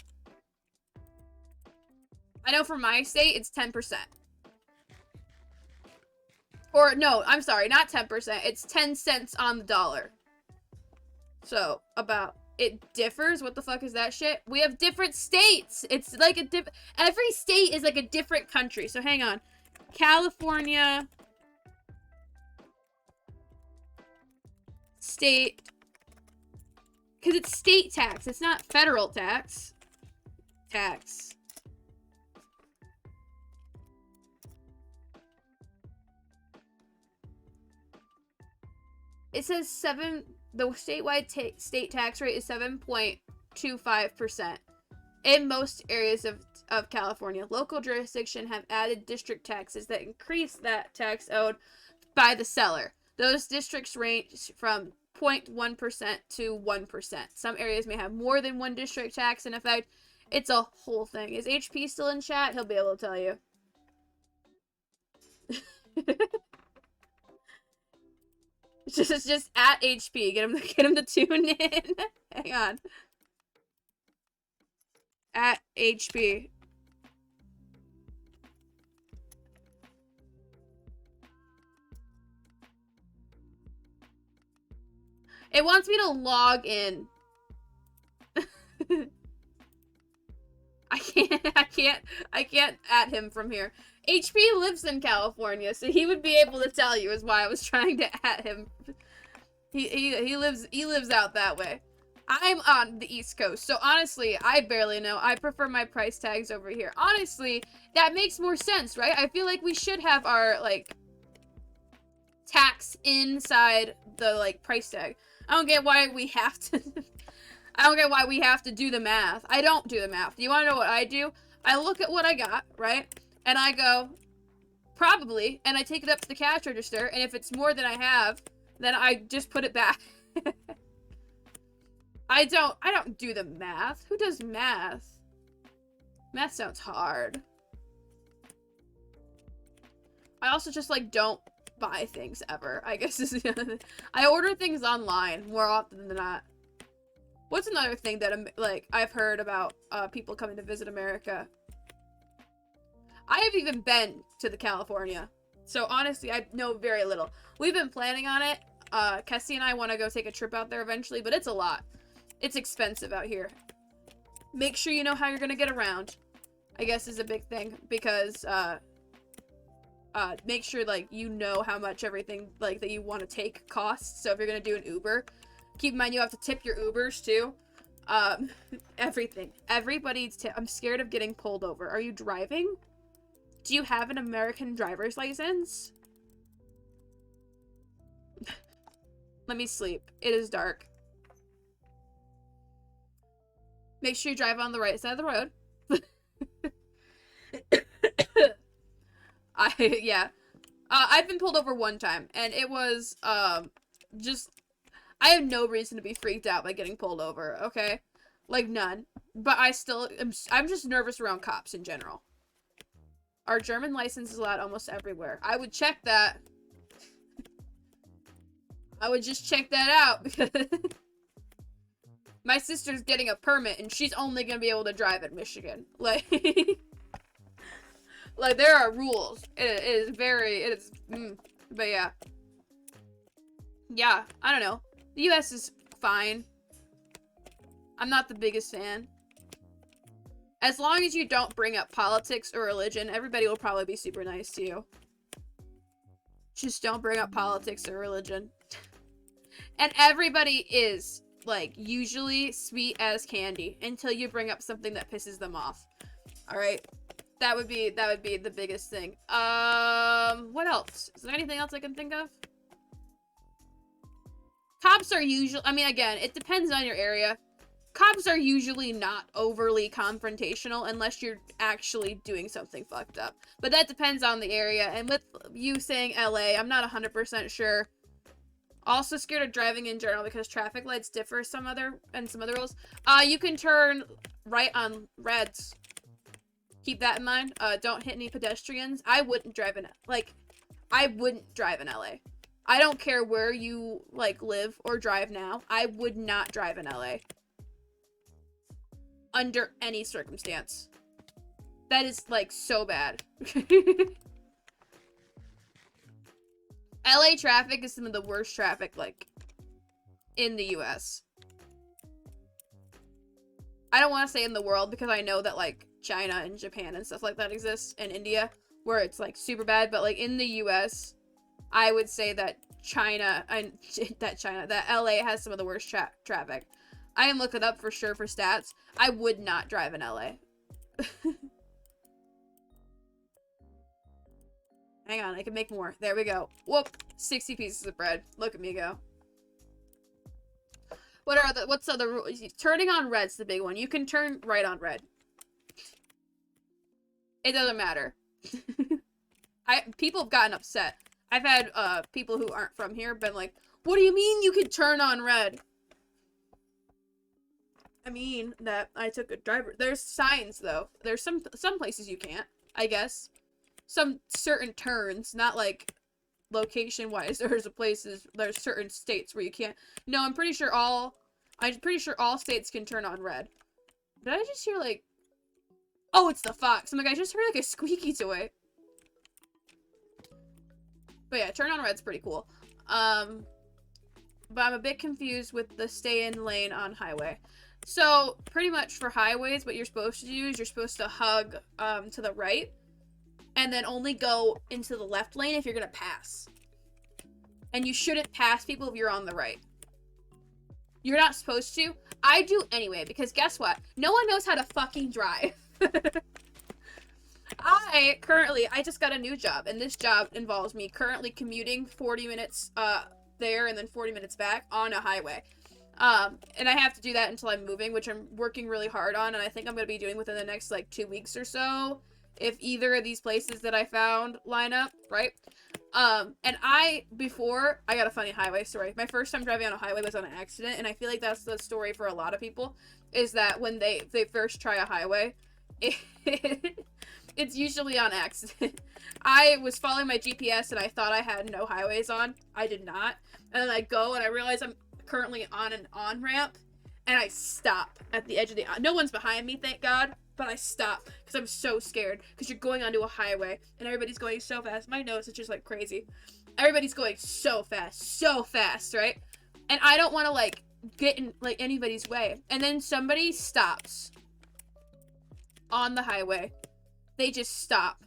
I know for my state, it's 10%. Or, no, I'm sorry, not 10%. It's 10 cents on the dollar. So, about it differs. What the fuck is that shit? We have different states. It's like a every state is like a different country. So hang on. California state, because it's state tax. It's not federal tax. Tax. It says the statewide state tax rate is 7.25%. In most areas of California, local jurisdiction have added district taxes that increase that tax owed by the seller. Those districts range from 0.1% to 1%. Some areas may have more than one district tax in effect. It's a whole thing. Is HP still in chat? He'll be able to tell you. just at HP. Get him to tune in. Hang on. At HP. It wants me to log in. I can't at him from here. HP lives in California, so he would be able to tell you, is why I was trying to at him. He lives out that way. I'm on the East Coast, so honestly, I barely know. I prefer my price tags over here. Honestly, that makes more sense, right? I feel like we should have our, like, tax inside the, like, price tag. I don't get why we have to... I don't get why we have to do the math. I don't do the math. You want to know what I do? I look at what I got, right? And I go, probably, and I take it up to the cash register, and if it's more than I have, then I just put it back. I don't do the math. Who does math? Math sounds hard. I also just, like, don't buy things ever, I guess is the other thing. I order things online more often than not. What's another thing that, like, I've heard about people coming to visit America? I have even been to California. So, honestly, I know very little. We've been planning on it. Kessie and I want to go take a trip out there eventually, but it's a lot. It's expensive out here. Make sure you know how you're going to get around, I guess is a big thing. Because, make sure, like, you know how much everything, like, that you want to take costs. So, if you're going to do an Uber... Keep in mind, you have to tip your Ubers, too. Everything. Everybody's tip. I'm scared of getting pulled over. Are you driving? Do you have an American driver's license? Let me sleep. It is dark. Make sure you drive on the right side of the road. Yeah. I've been pulled over one time, and it was, just... I have no reason to be freaked out by getting pulled over, okay? Like, none. But I'm just nervous around cops in general. Our German license is allowed almost everywhere. I would check that. I would just check that out, because my sister's getting a permit, and she's only gonna be able to drive in Michigan. Like, like, there are rules. It is, but yeah. Yeah, I don't know. The US is fine. I'm not the biggest fan. As long as you don't bring up politics or religion, everybody will probably be super nice to you. Just don't bring up politics or religion. And everybody is, like, usually sweet as candy until you bring up something that pisses them off. Alright? That would be the biggest thing. What else? Is there anything else I can think of? Cops are usually, I mean, again, it depends on your area. Cops are usually not overly confrontational unless you're actually doing something fucked up. But that depends on the area. And with you saying LA, I'm not 100% sure. Also scared of driving in general because traffic lights differ some other rules. You can turn right on reds. Keep that in mind. Don't hit any pedestrians. I wouldn't drive in LA. I don't care where you, like, live or drive now. I would not drive in LA. Under any circumstance. That is, like, so bad. LA traffic is some of the worst traffic, like, in the US. I don't want to say in the world because I know that like China and Japan and stuff like that exists, and India where it's like super bad, but like in the US, I would say that that LA has some of the worst traffic. I am looking up for sure for stats. I would not drive in LA. Hang on, I can make more. There we go. Whoop, 60 pieces of bread. Look at me go. What's the other rules? Turning on red's the big one. You can turn right on red. It doesn't matter. People have gotten upset. I've had people who aren't from here been like, "What do you mean you can turn on red?" I mean that I took a driver. There's signs though. There's some places you can't, I guess. Some certain turns, not like location wise. There's certain states where you can't. No, I'm pretty sure all states can turn on red. Did I just hear like, oh, it's the fox. I'm like, I just heard like a squeaky toy. But yeah, turn on red's pretty cool. But I'm a bit confused with the stay in lane on highway. So pretty much for highways, what you're supposed to do is you're supposed to hug to the right and then only go into the left lane if you're gonna pass. And you shouldn't pass people if you're on the right. You're not supposed to. I do anyway, because guess what? No one knows how to fucking drive. I just got a new job, and this job involves me currently commuting 40 minutes there and then 40 minutes back on a highway. And I have to do that until I'm moving, which I'm working really hard on, and I think I'm going to be doing within the next, like, 2 weeks or so, if either of these places that I found line up, right? And before, I got a funny highway story. My first time driving on a highway was on an accident, and I feel like that's the story for a lot of people, is that when they first try a highway, it's usually on accident. I was following my GPS, and I thought I had no highways on. I did not. And then I go, and I realize I'm currently on an on-ramp, and I stop at the edge of the no one's behind me, thank God, but I stop because I'm so scared because you're going onto a highway and everybody's going so fast. My nose is just like crazy. Everybody's going so fast, right? And I don't want to like get in like anybody's way. And then somebody stops on the highway. They just stop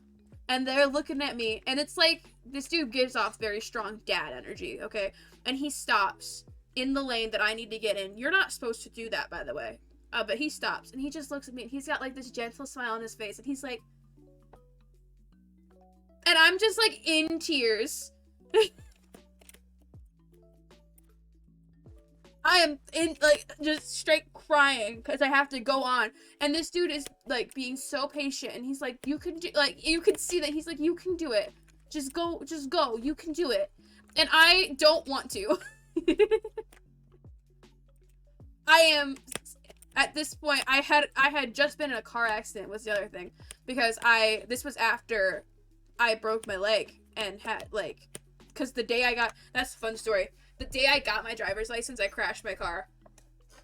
and they're looking at me, and it's like this dude gives off very strong dad energy, okay? And he stops in the lane that I need to get in. You're not supposed to do that, by the way. But he stops, and he just looks at me, and he's got, like, this gentle smile on his face, and he's like... And I'm just, like, in tears. I am in, like, just straight crying, because I have to go on. And this dude is, like, being so patient, and he's like, you can do... Like, you can see that he's like, you can do it. Just go, you can do it. And I don't want to. I am... At this point, I had just been in a car accident was the other thing, because this was after I broke my leg and had, like, because the day I got, that's a fun story, the day I got my driver's license, I crashed my car,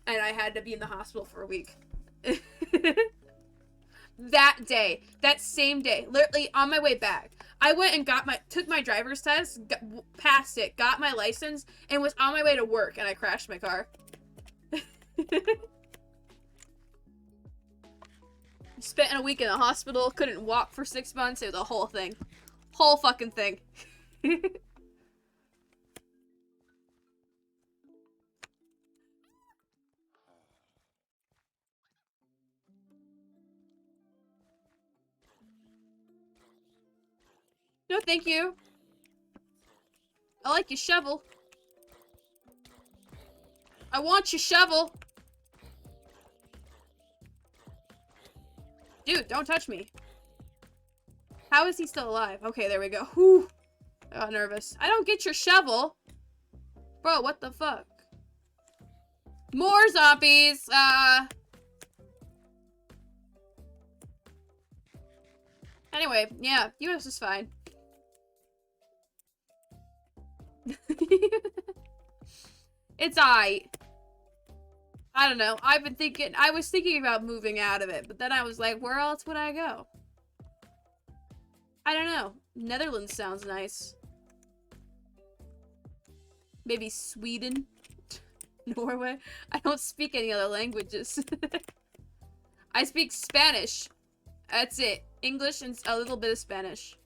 and I had to be in the hospital for a week. That day, that same day, literally on my way back, I went and took my driver's test, passed it, got my license, and was on my way to work, and I crashed my car. Spent a week in the hospital, couldn't walk for 6 months. It was a whole thing. Whole fucking thing. No, thank you. I like your shovel. I want your shovel. Dude, don't touch me. How is he still alive? Okay, there we go. Whew. I got nervous. I don't get your shovel. Bro, what the fuck? More zombies! Anyway, yeah, US is fine. It's aight. I don't know. I was thinking about moving out of it, but then I was like, where else would I go? I don't know. Netherlands sounds nice. Maybe Sweden? Norway? I don't speak any other languages. I speak Spanish. That's it. English and a little bit of Spanish.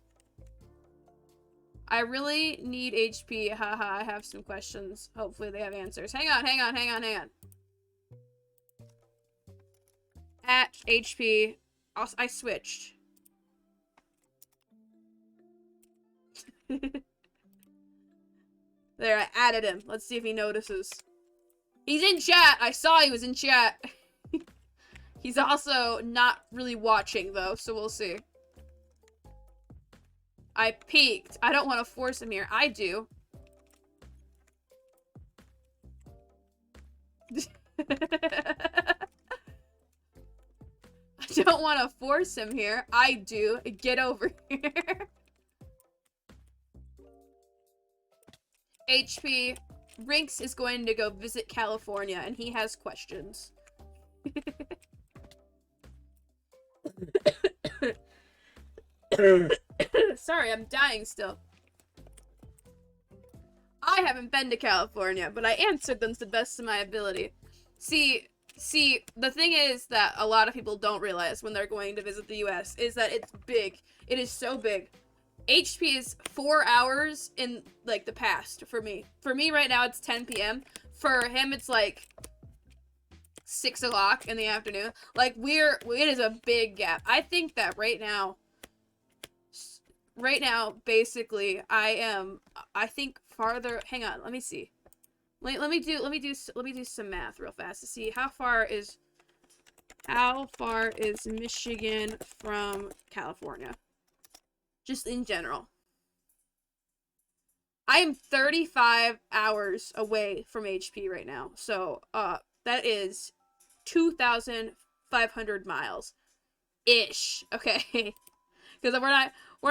I really need HP. Haha, I have some questions. Hopefully they have answers. Hang on. At HP. I switched. There, I added him. Let's see if he notices. He's in chat. I saw he was in chat. He's also not really watching, though, so we'll see. I peeked. I don't want to force him here. I do. I don't want to force him here. I do. Get over here. HP, Rinks is going to go visit California, and he has questions. Sorry, I'm dying still. I haven't been to California, but I answered them to the best of my ability. See, the thing is that a lot of people don't realize when they're going to visit the US is that it's big. It is so big. HP is 4 hours in, like, the past for me. For me right now, it's 10 p.m. For him, it's, like, 6 o'clock in the afternoon. Like, it is a big gap. I think that right now, basically, I think farther, hang on, let me see. Let me do some math real fast to see how far is Michigan from California? Just in general. I am 35 hours away from HP right now. So, that is 2,500 miles. Ish. Okay. Because we're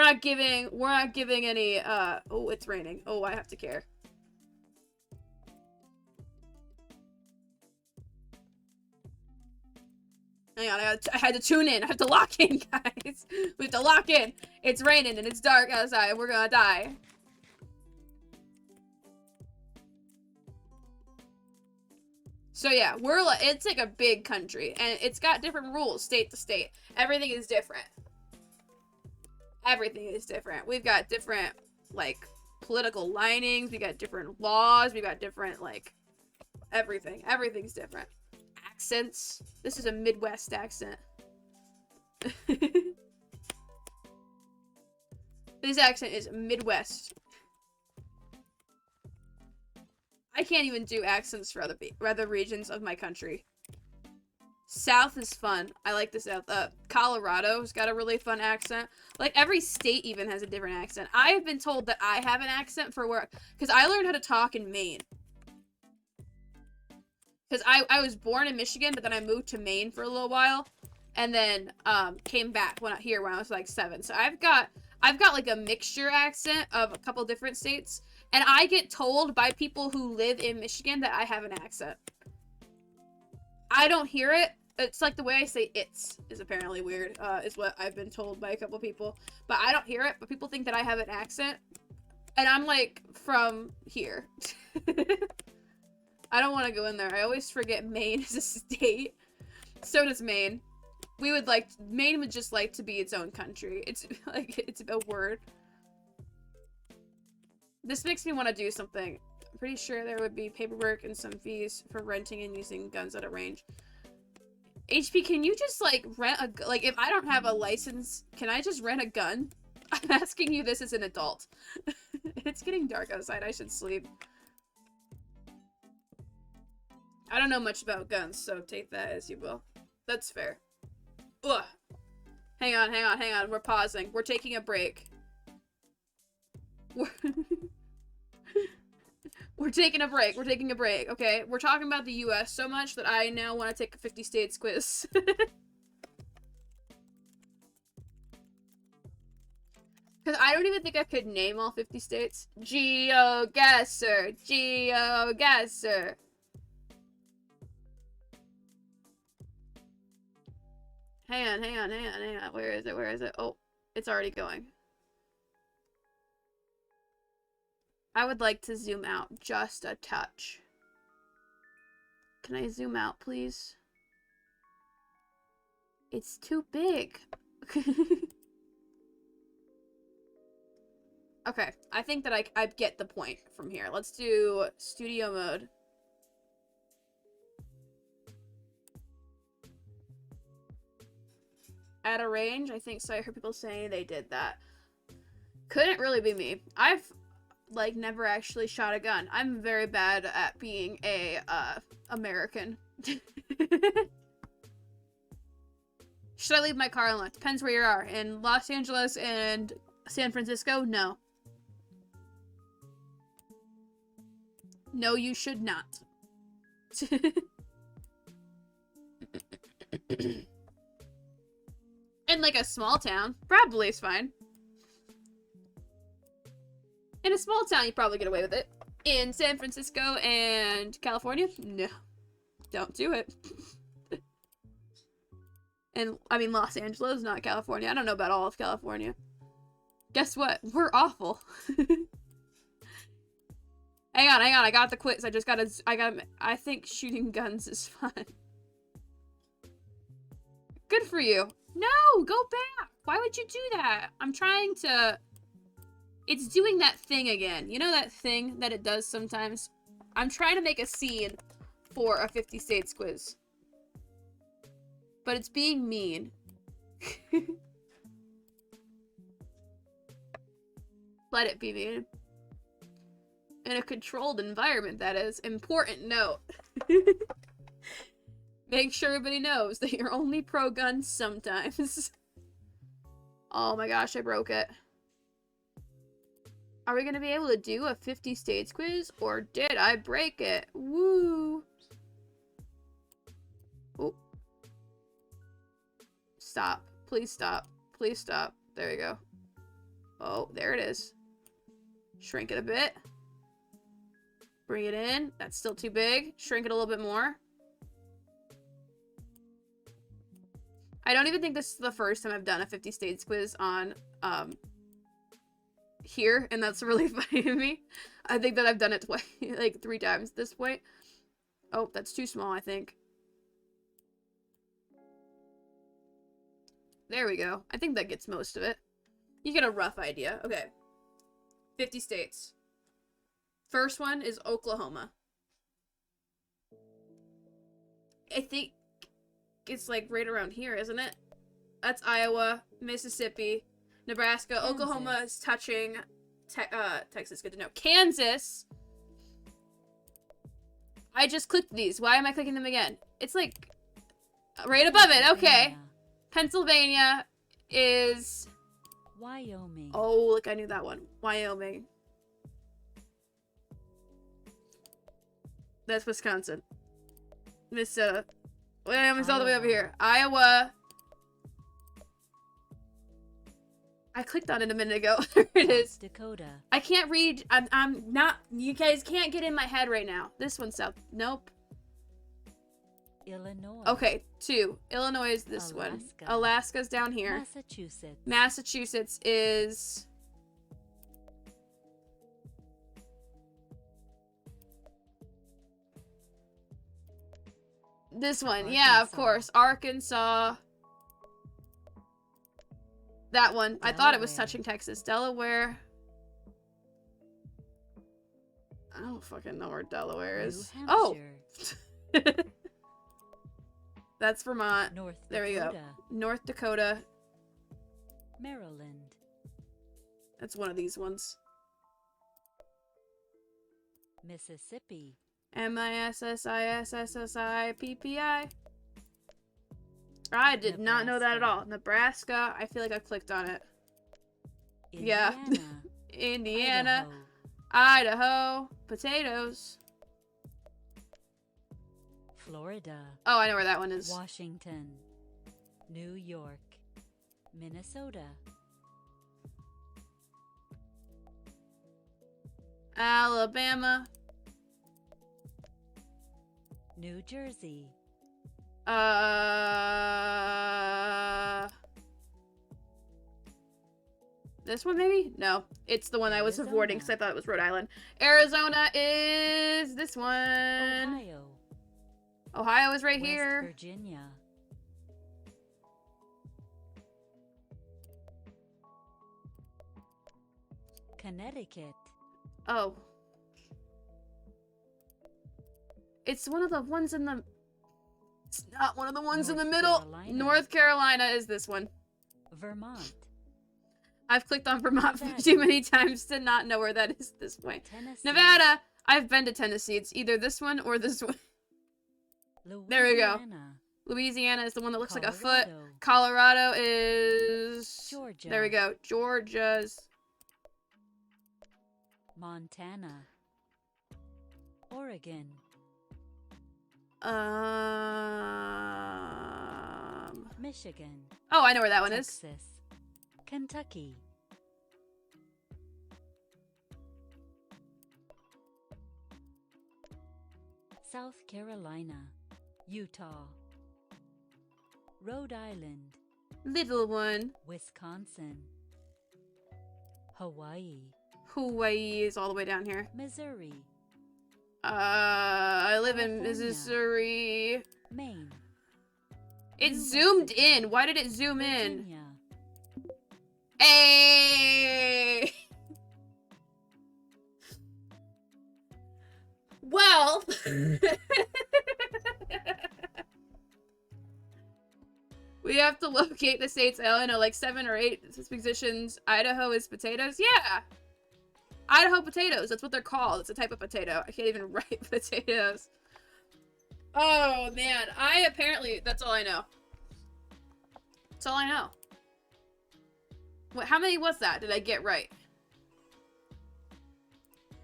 not giving any, oh, it's raining. Oh, I have to care. Hang on, I had to tune in. I have to lock in, guys. We have to lock in. It's raining and it's dark outside and we're gonna die. So yeah, it's like a big country and it's got different rules state to state. Everything is different. Everything is different. We've got different, like, political linings. We got different laws. We got different, like, everything. Everything's different. Accents. This is a Midwest accent. This accent is Midwest. I can't even do accents for other regions of my country. South is fun. I like the South. Colorado's got a really fun accent. Like, every state even has a different accent. I have been told that I have an accent for where... Because I learned how to talk in Maine. Because I was born in Michigan, but then I moved to Maine for a little while. And then, came back when I was, like, 7. So I've got, like, a mixture accent of a couple different states. And I get told by people who live in Michigan that I have an accent. I don't hear it. It's like the way I say it's is apparently weird, is what I've been told by a couple people. But I don't hear it, but people think that I have an accent. And I'm, like, from here. I don't want to go in there. I always forget Maine is a state. So does Maine. Maine would just like to be its own country. It's, like, it's a word. This makes me want to do something. I'm pretty sure there would be paperwork and some fees for renting and using guns at a range. HP, can you just, like, rent a... Like, if I don't have a license, can I just rent a gun? I'm asking you this as an adult. It's getting dark outside. I should sleep. I don't know much about guns, so take that as you will. That's fair. Ugh. Hang on. We're pausing. We're taking a break. We're taking a break. Okay? We're talking about the US so much that I now want to take a 50 states quiz. Because I don't even think I could name all 50 states. GeoGuessr. Hang on. Where is it? Oh, it's already going. I would like to zoom out just a touch. Can I zoom out, please? It's too big. Okay, I think that I get the point from here. Let's do studio mode. At a range, I think so. I heard people saying they did that. Couldn't really be me. I've, like, never actually shot a gun. I'm very bad at being a, American. Should I leave my car unlocked? Depends where you are. In Los Angeles and San Francisco? No. No, you should not. In, like, a small town, probably is fine. In a small town, you probably get away with it. In San Francisco and California? No. Don't do it. And, I mean, Los Angeles, not California. I don't know about all of California. Guess what? We're awful. Hang on, I got the quiz. I think shooting guns is fun. Good for you. No, go back. Why would you do that? I'm trying to... It's doing that thing again. You know that thing that it does sometimes? I'm trying to make a scene for a 50 states quiz. But it's being mean. Let it be mean. In a controlled environment, that is. Important note. Make sure everybody knows that you're only pro-gun sometimes. Oh my gosh, I broke it. Are we gonna be able to do a 50 states quiz? Or did I break it? Woo! Oh. Stop. Please stop. Please stop. There we go. Oh, there it is. Shrink it a bit. Bring it in. That's still too big. Shrink it a little bit more. I don't even think this is the first time I've done a 50 states quiz on, here, and that's really funny to me. I think that I've done it twice, like 3 times at this point. Oh, that's too small, I think. There we go. I think that gets most of it. You get a rough idea. Okay. 50 states. First one is Oklahoma. I think it's like right around here, isn't it? That's Iowa, Mississippi, Nebraska, Kansas. Oklahoma is touching Texas. Good to know. Kansas. I just clicked these. Why am I clicking them again? It's like right above it. Okay. Pennsylvania is Wyoming. Oh, look, I knew that one. Wyoming. That's Wisconsin. Minnesota. Wyoming's all the way over here. Iowa. I clicked on it a minute ago. There it is. Dakota. I can't read. I'm not. You guys can't get in my head right now. This one's south. Nope. Illinois. Okay, 2. Illinois is this one. Alaska's down here. Massachusetts. Massachusetts is... This one. Arkansas. Yeah, of course. Arkansas. That one. Delaware. I thought it was touching Texas. Delaware. I don't fucking know where Delaware is. Oh! That's Vermont. North Dakota. There we go. North Dakota. Maryland. That's one of these ones. Mississippi. MISSISSSIPPI. I did not know that at all. Nebraska. I feel like I clicked on it. Indiana. Yeah. Indiana. Idaho. Potatoes. Florida. Oh, I know where that one is. Washington. New York. Minnesota. Alabama. New Jersey. This one maybe? No. It's the one I was Arizona. avoiding because I thought it was Rhode Island. Arizona is this one. Ohio. Ohio is right West here. Virginia. Connecticut. Oh. It's one of the ones in the... It's not one of the ones in the North middle. Carolina. North Carolina is this one. Vermont. I've clicked on Vermont Nevada. too many times to not know where that is at this point. Tennessee. Nevada! I've been to Tennessee. It's either this one or this one. There we go. Louisiana. Louisiana is the one that looks like a foot. Colorado. Colorado is... Georgia. There we go. Georgia's... Montana. Oregon. Michigan. Oh, I know where that one is. Texas. Kentucky. South Carolina. Utah. Rhode Island. Little one. Wisconsin. Hawaii. Hawaii is all the way down here. Missouri. I live in California. Missouri. Maine. It New zoomed Mexico. in. Why did it zoom in? Virginia. Hey! Well... we have to locate the states. I only know like 7 or 8 positions. Idaho is potatoes. Yeah! Idaho potatoes. That's what they're called. It's a type of potato. I can't even write potatoes. Oh, man. That's all I know. That's all I know. What? How many was that? Did I get right?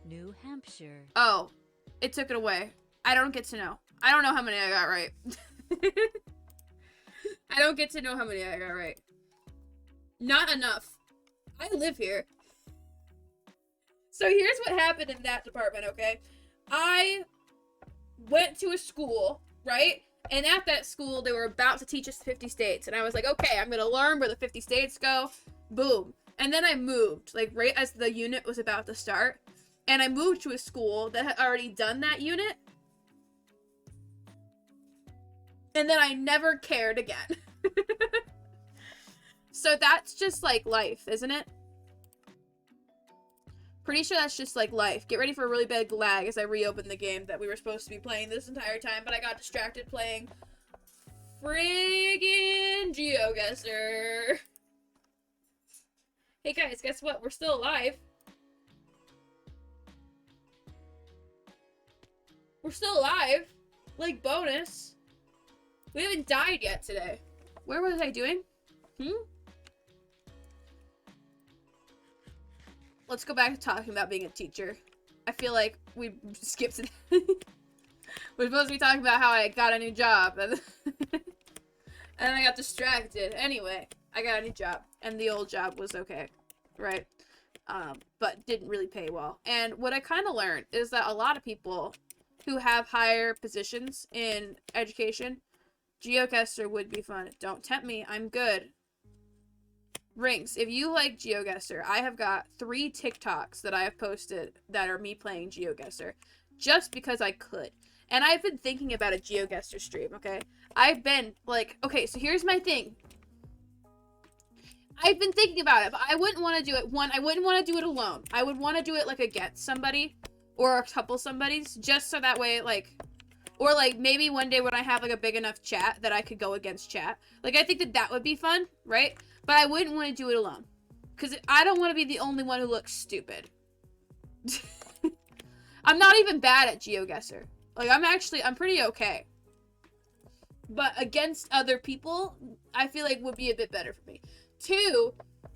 New Hampshire. Oh, it took it away. I don't get to know. I don't know how many I got right. I don't get to know how many I got right. Not enough. I live here. So here's what happened in that department, okay? I went to a school, right? And at that school, they were about to teach us 50 states. And I was like, okay, I'm going to learn where the 50 states go. Boom. And then I moved, like, right as the unit was about to start. And I moved to a school that had already done that unit. And then I never cared again. So that's just, like, life, isn't it? Pretty sure that's just, like, life. Get ready for a really big lag as I reopen the game that we were supposed to be playing this entire time, but I got distracted playing friggin' GeoGuessr. Hey guys, guess what? We're still alive. We're still alive. Like, bonus. We haven't died yet today. Where was I doing? Let's go back to talking about being a teacher. I feel like we skipped it. We're supposed to be talking about how I got a new job. And then I got distracted. Anyway, I got a new job. And the old job was okay. Right? But didn't really pay well. And what I kind of learned is that a lot of people who have higher positions in education, GeoGuessr would be fun. Don't tempt me. I'm good. Rings, if you like GeoGuessr, I have got 3 TikToks that I have posted that are me playing GeoGuessr. Just because I could. And I've been thinking about a GeoGuessr stream, okay? I've been, like, okay, so here's my thing. I've been thinking about it, but I wouldn't want to do it. I wouldn't want to do it alone. I would want to do it, like, against somebody. Or a couple somebodies. Just so that way, like... Or, like, maybe one day when I have, like, a big enough chat that I could go against chat. Like, I think that that would be fun, right? But I wouldn't want to do it alone. Because I don't want to be the only one who looks stupid. I'm not even bad at GeoGuessr. Like, I'm pretty okay. But against other people, I feel like would be a bit better for me. 2,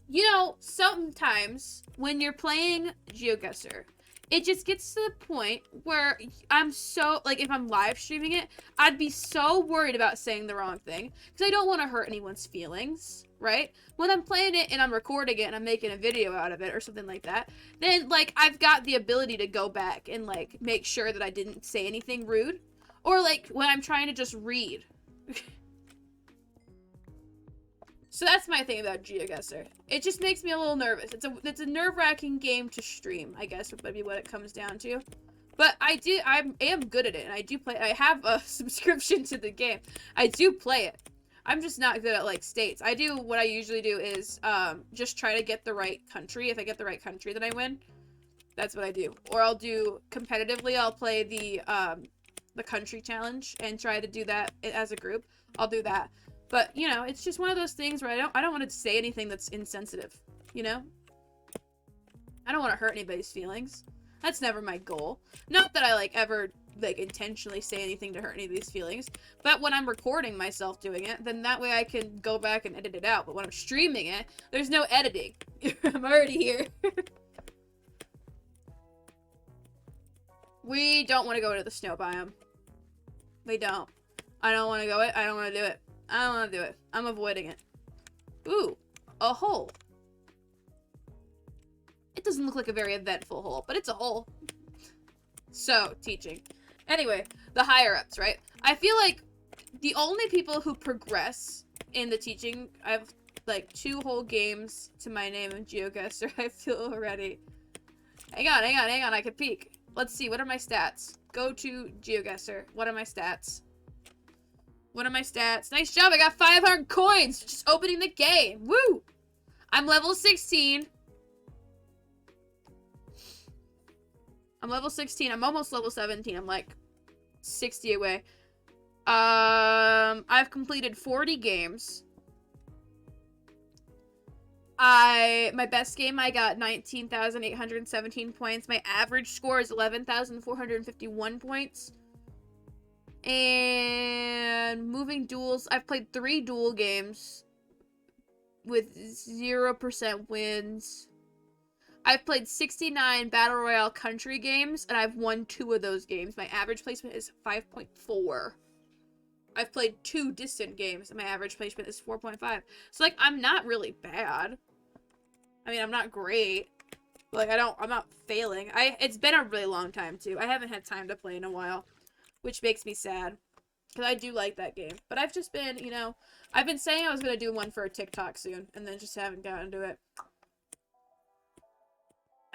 you know, sometimes when you're playing GeoGuessr, it just gets to the point where I'm so, like, if I'm live streaming it, I'd be so worried about saying the wrong thing. Because I don't want to hurt anyone's feelings, right? When I'm playing it and I'm recording it and I'm making a video out of it or something like that, then, like, I've got the ability to go back and, like, make sure that I didn't say anything rude. Or, like, when I'm trying to just read. So that's my thing about GeoGuessr. It just makes me a little nervous. It's a nerve-wracking game to stream, I guess, would be what it comes down to. But I am good at it, and I do play. I have a subscription to the game. I do play it. I'm just not good at, like, states. What I usually do is, just try to get the right country. If I get the right country, then I win. That's what I do. Or I'll do, competitively, I'll play the country challenge and try to do that as a group. I'll do that. But, you know, it's just one of those things where I don't want to say anything that's insensitive, you know? I don't want to hurt anybody's feelings. That's never my goal. Not that I, like, ever, like, intentionally say anything to hurt anybody's feelings, but when I'm recording myself doing it, then that way I can go back and edit it out. But when I'm streaming it, there's no editing. I'm already here. We don't want to go to the snow biome. We don't. I don't want to go it. I don't want to do it. I don't want to do it. I'm avoiding it. Ooh, a hole. It doesn't look like a very eventful hole, but it's a hole. So, teaching. Anyway, the higher-ups, right? I feel like the only people who progress in the teaching, I have, like, 2 whole games to my name of GeoGuessr, I feel already. Hang on, I can peek. Let's see, what are my stats? Go to GeoGuessr. What are my stats? What are my stats? Nice job, I got 500 coins! Just opening the game! Woo! I'm level 16. I'm level 16. I'm almost level 17. I'm like 60 away. I've completed 40 games. My best game, I got 19,817 points. My average score is 11,451 points. And moving duels, I've played 3 duel games with 0% wins. I've played 69 Battle Royale country games, and I've won 2 of those games. My average placement is 5.4. I've played 2 distant games, and my average placement is 4.5. So, like, I'm not really bad. I mean, I'm not great. Like, I'm not failing. It's been a really long time, too. I haven't had time to play in a while, which makes me sad. Because I do like that game. But I've just been, you know, I've been saying I was going to do one for a TikTok soon, and then just haven't gotten to it.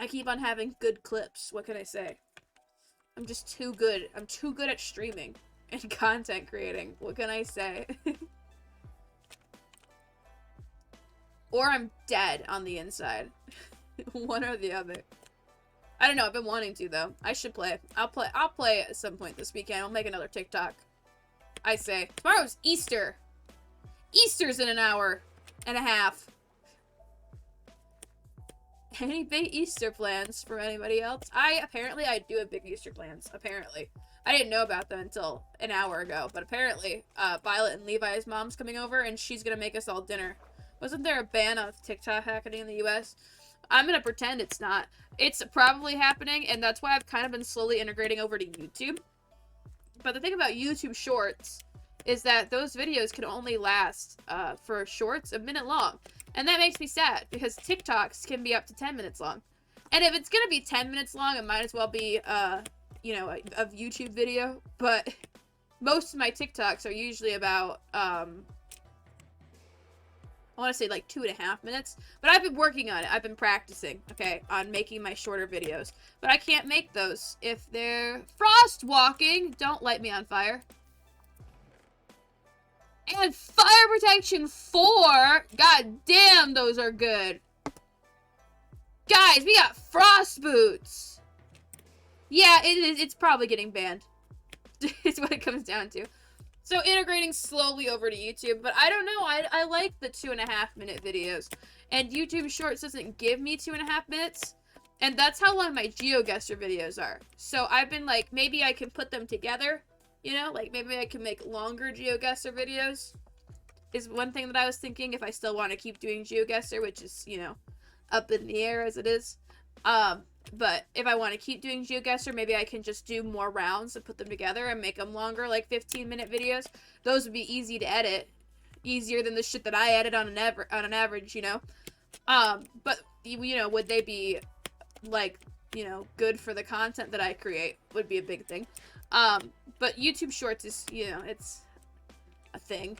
I keep on having good clips. What can I say? I'm just too good. I'm too good at streaming and content creating. What can I say? Or I'm dead on the inside. One or the other. I don't know. I've been wanting to, though. I should play. I'll play at some point this weekend. I'll make another TikTok. I say. Tomorrow's Easter. Easter's in an hour and a half. Any big Easter plans for anybody else? Apparently I do have big Easter plans. Apparently. I didn't know about them until an hour ago, but apparently, Violet and Levi's mom's coming over, and she's gonna make us all dinner. Wasn't there a ban of TikTok happening in the US? I'm gonna pretend it's not. It's probably happening, and that's why I've kind of been slowly integrating over to YouTube. But the thing about YouTube Shorts is that those videos can only last, for shorts, a minute long. And that makes me sad, because TikToks can be up to 10 minutes long. And if it's gonna be 10 minutes long, it might as well be, you know, a YouTube video. But most of my TikToks are usually about, I want to say like 2.5 minutes. But I've been working on it. I've been practicing, okay, on making my shorter videos. But I can't make those if they're frost walking. Don't light me on fire. And fire protection 4. God damn, those are good. Guys, we got frost boots. Yeah, it's probably getting banned. It's what it comes down to. So integrating slowly over to YouTube, but I don't know. I like the 2.5 minute videos, and YouTube Shorts doesn't give me 2.5 minutes, and that's how long my GeoGuessr videos are. So I've been like, maybe I can put them together. You know, like, maybe I can make longer GeoGuessr videos is one thing that I was thinking if I still want to keep doing GeoGuessr, which is, you know, up in the air as it is. But if I want to keep doing GeoGuessr, maybe I can just do more rounds and put them together and make them longer, like 15-minute videos. Those would be easy to edit. Easier than the shit that I edit on an average, you know? But, you know, would they be, like, you know, good for the content that I create would be a big thing. But YouTube Shorts is, you know, it's a thing.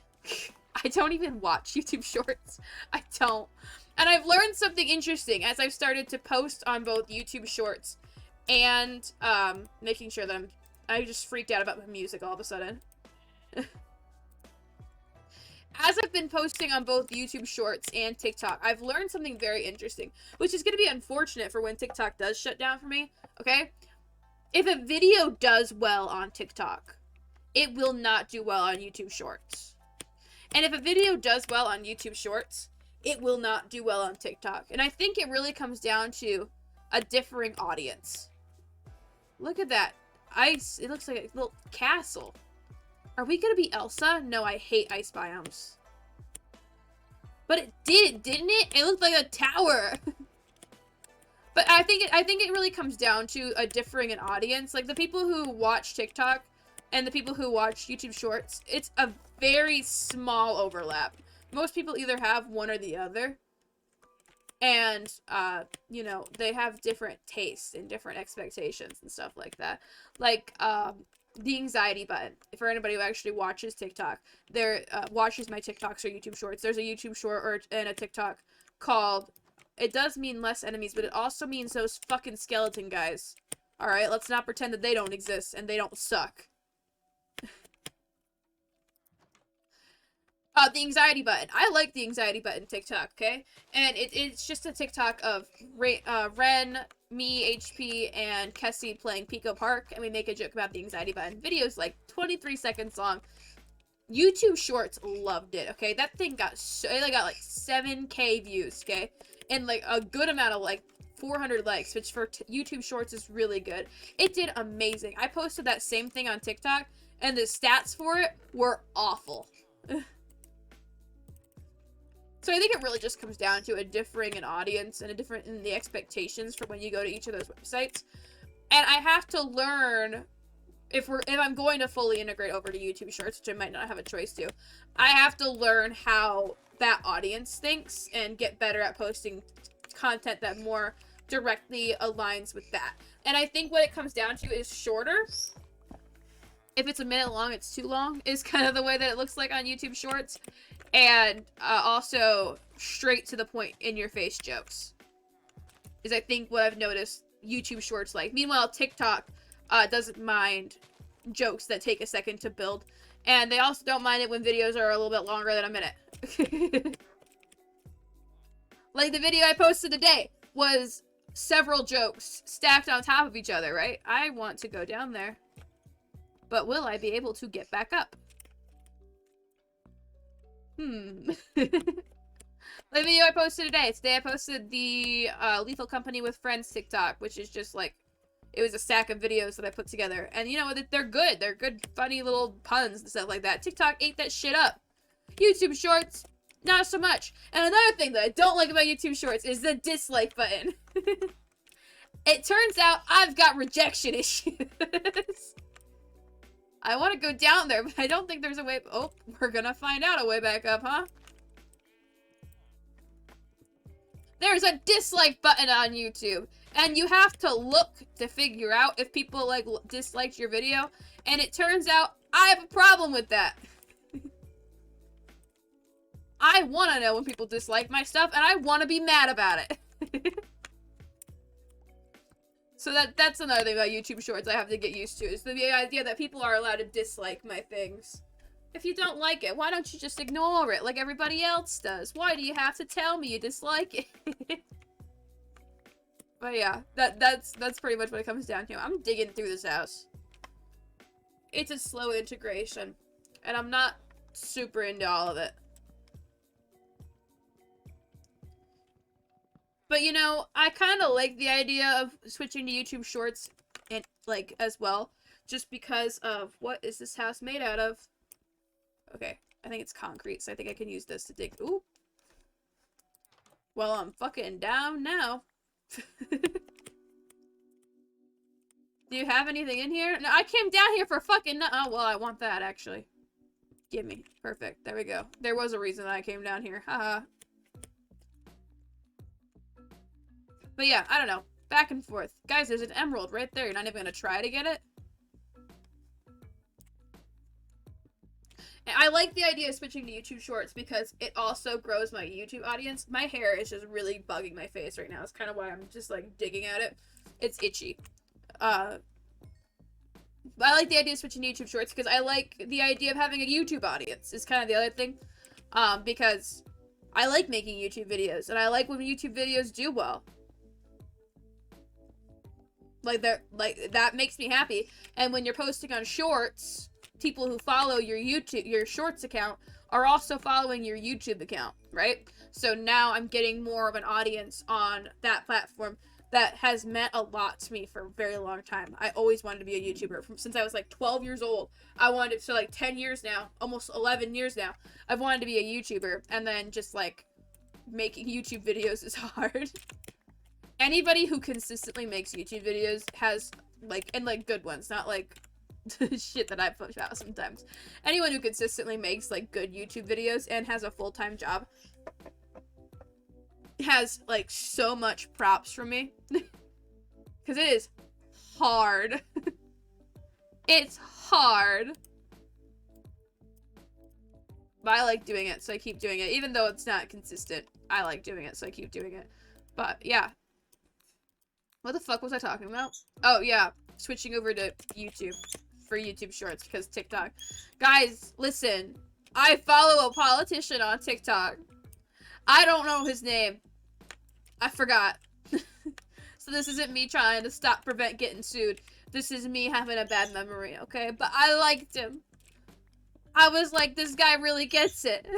I don't even watch YouTube Shorts. I don't. And I've learned something interesting as I've started to post on both YouTube Shorts and, making sure that I just freaked out about my music all of a sudden. as I've been posting on both YouTube Shorts and TikTok, I've learned something very interesting, which is going to be unfortunate for when TikTok does shut down for me, okay? If a video does well on TikTok, it will not do well on YouTube Shorts. And if a video does well on YouTube Shorts, it will not do well on TikTok. And I think it really comes down to a differing audience. Look at that. Ice. It looks like a little castle. Are we gonna be Elsa? No, I hate ice biomes. But it did, didn't it? It looked like a tower. But I think it really comes down to a differing an audience. Like the people who watch TikTok and the people who watch YouTube Shorts, it's a very small overlap. Most people either have one or the other. And, you know, they have different tastes and different expectations and stuff like that. Like, the anxiety button. For anybody who actually watches TikTok, watches my TikToks or YouTube Shorts, there's a YouTube Short and a TikTok called, it does mean less enemies, but it also means those fucking skeleton guys. Alright, let's not pretend that they don't exist and they don't suck. The anxiety button. I like the anxiety button TikTok, okay? And it's just a TikTok of Ren, me, HP, and Kessie playing Pico Park, and we make a joke about the anxiety button. Video's like 23 seconds long. YouTube Shorts loved it, okay? That thing got it got like 7K views, okay? And like a good amount of like 400 likes, which for YouTube Shorts is really good. It did amazing. I posted that same thing on TikTok, and the stats for it were awful. So I think it really just comes down to a differing in audience and a different in the expectations for when you go to each of those websites. And I have to learn if I'm going to fully integrate over to YouTube Shorts, which I might not have a choice to. I have to learn how that audience thinks and get better at posting content that more directly aligns with that. And I think what it comes down to is shorter. If it's a minute long, it's too long, is kind of the way that it looks like on YouTube Shorts. And also straight to the point, in your face jokes is I think what I've noticed YouTube Shorts like. Meanwhile, TikTok doesn't mind jokes that take a second to build, and they also don't mind it when videos are a little bit longer than a minute. Like the video I posted today was several jokes stacked on top of each other, right? I want to go down there, but will I be able to get back up? The video I posted today. Today I posted the Lethal Company with Friends TikTok, which is just like, it was a stack of videos that I put together. And you know, they're good. They're good, funny little puns and stuff like that. TikTok ate that shit up. YouTube Shorts, not so much. And another thing that I don't like about YouTube Shorts is the dislike button. It turns out I've got rejection issues. I want to go down there, but I don't think there's a way. Oh, we're gonna find out a way back up, huh? There's a dislike button on YouTube, and you have to look to figure out if people like disliked your video, and it turns out I have a problem with that. I want to know when people dislike my stuff, and I want to be mad about it. So that's another thing about YouTube Shorts I have to get used to, is the idea that people are allowed to dislike my things. If you don't like it, why don't you just ignore it like everybody else does? Why do you have to tell me you dislike it? But yeah, that's pretty much what it comes down to. I'm digging through this house. It's a slow integration, and I'm not super into all of it. But you know, I kind of like the idea of switching to YouTube Shorts and like as well, just because of what is this house made out of? Okay, I think it's concrete, so I think I can use this to dig. Ooh. Well, I'm fucking down now. Do you have anything in here? No, I came down here for fucking oh, well, I want that actually. Give me. Perfect. There we go. There was a reason I came down here. Haha. But yeah, I don't know. Back and forth. Guys, there's an emerald right there. You're not even gonna try to get it? And I like the idea of switching to YouTube Shorts because it also grows my YouTube audience. My hair is just really bugging my face right now. It's kind of why I'm just like digging at it. It's itchy. But I like the idea of switching to YouTube Shorts because I like the idea of having a YouTube audience is kind of the other thing. Because I like making YouTube videos, and I like when YouTube videos do well. Like, that makes me happy. And when you're posting on shorts, people who follow your shorts account are also following your YouTube account, right? So now I'm getting more of an audience on that platform that has meant a lot to me for a very long time. I always wanted to be a YouTuber since I was like 12 years old. I wanted to, so like 10 years now, almost 11 years now, I've wanted to be a YouTuber, and then just like making YouTube videos is hard. Anybody who consistently makes YouTube videos has like, and like good ones, not like shit that I push out sometimes. Anyone who consistently makes like good YouTube videos and has a full-time job has like so much props from me. Because it is hard. It's hard. But I like doing it, so I keep doing it. Even though it's not consistent, I like doing it, so I keep doing it. But yeah. What the fuck was I talking about? Oh yeah, switching over to YouTube for YouTube Shorts because TikTok. Guys, listen. I follow a politician on TikTok. I don't know his name. I forgot. So this isn't me trying to prevent getting sued. This is me having a bad memory, okay? But I liked him. I was like, this guy really gets it.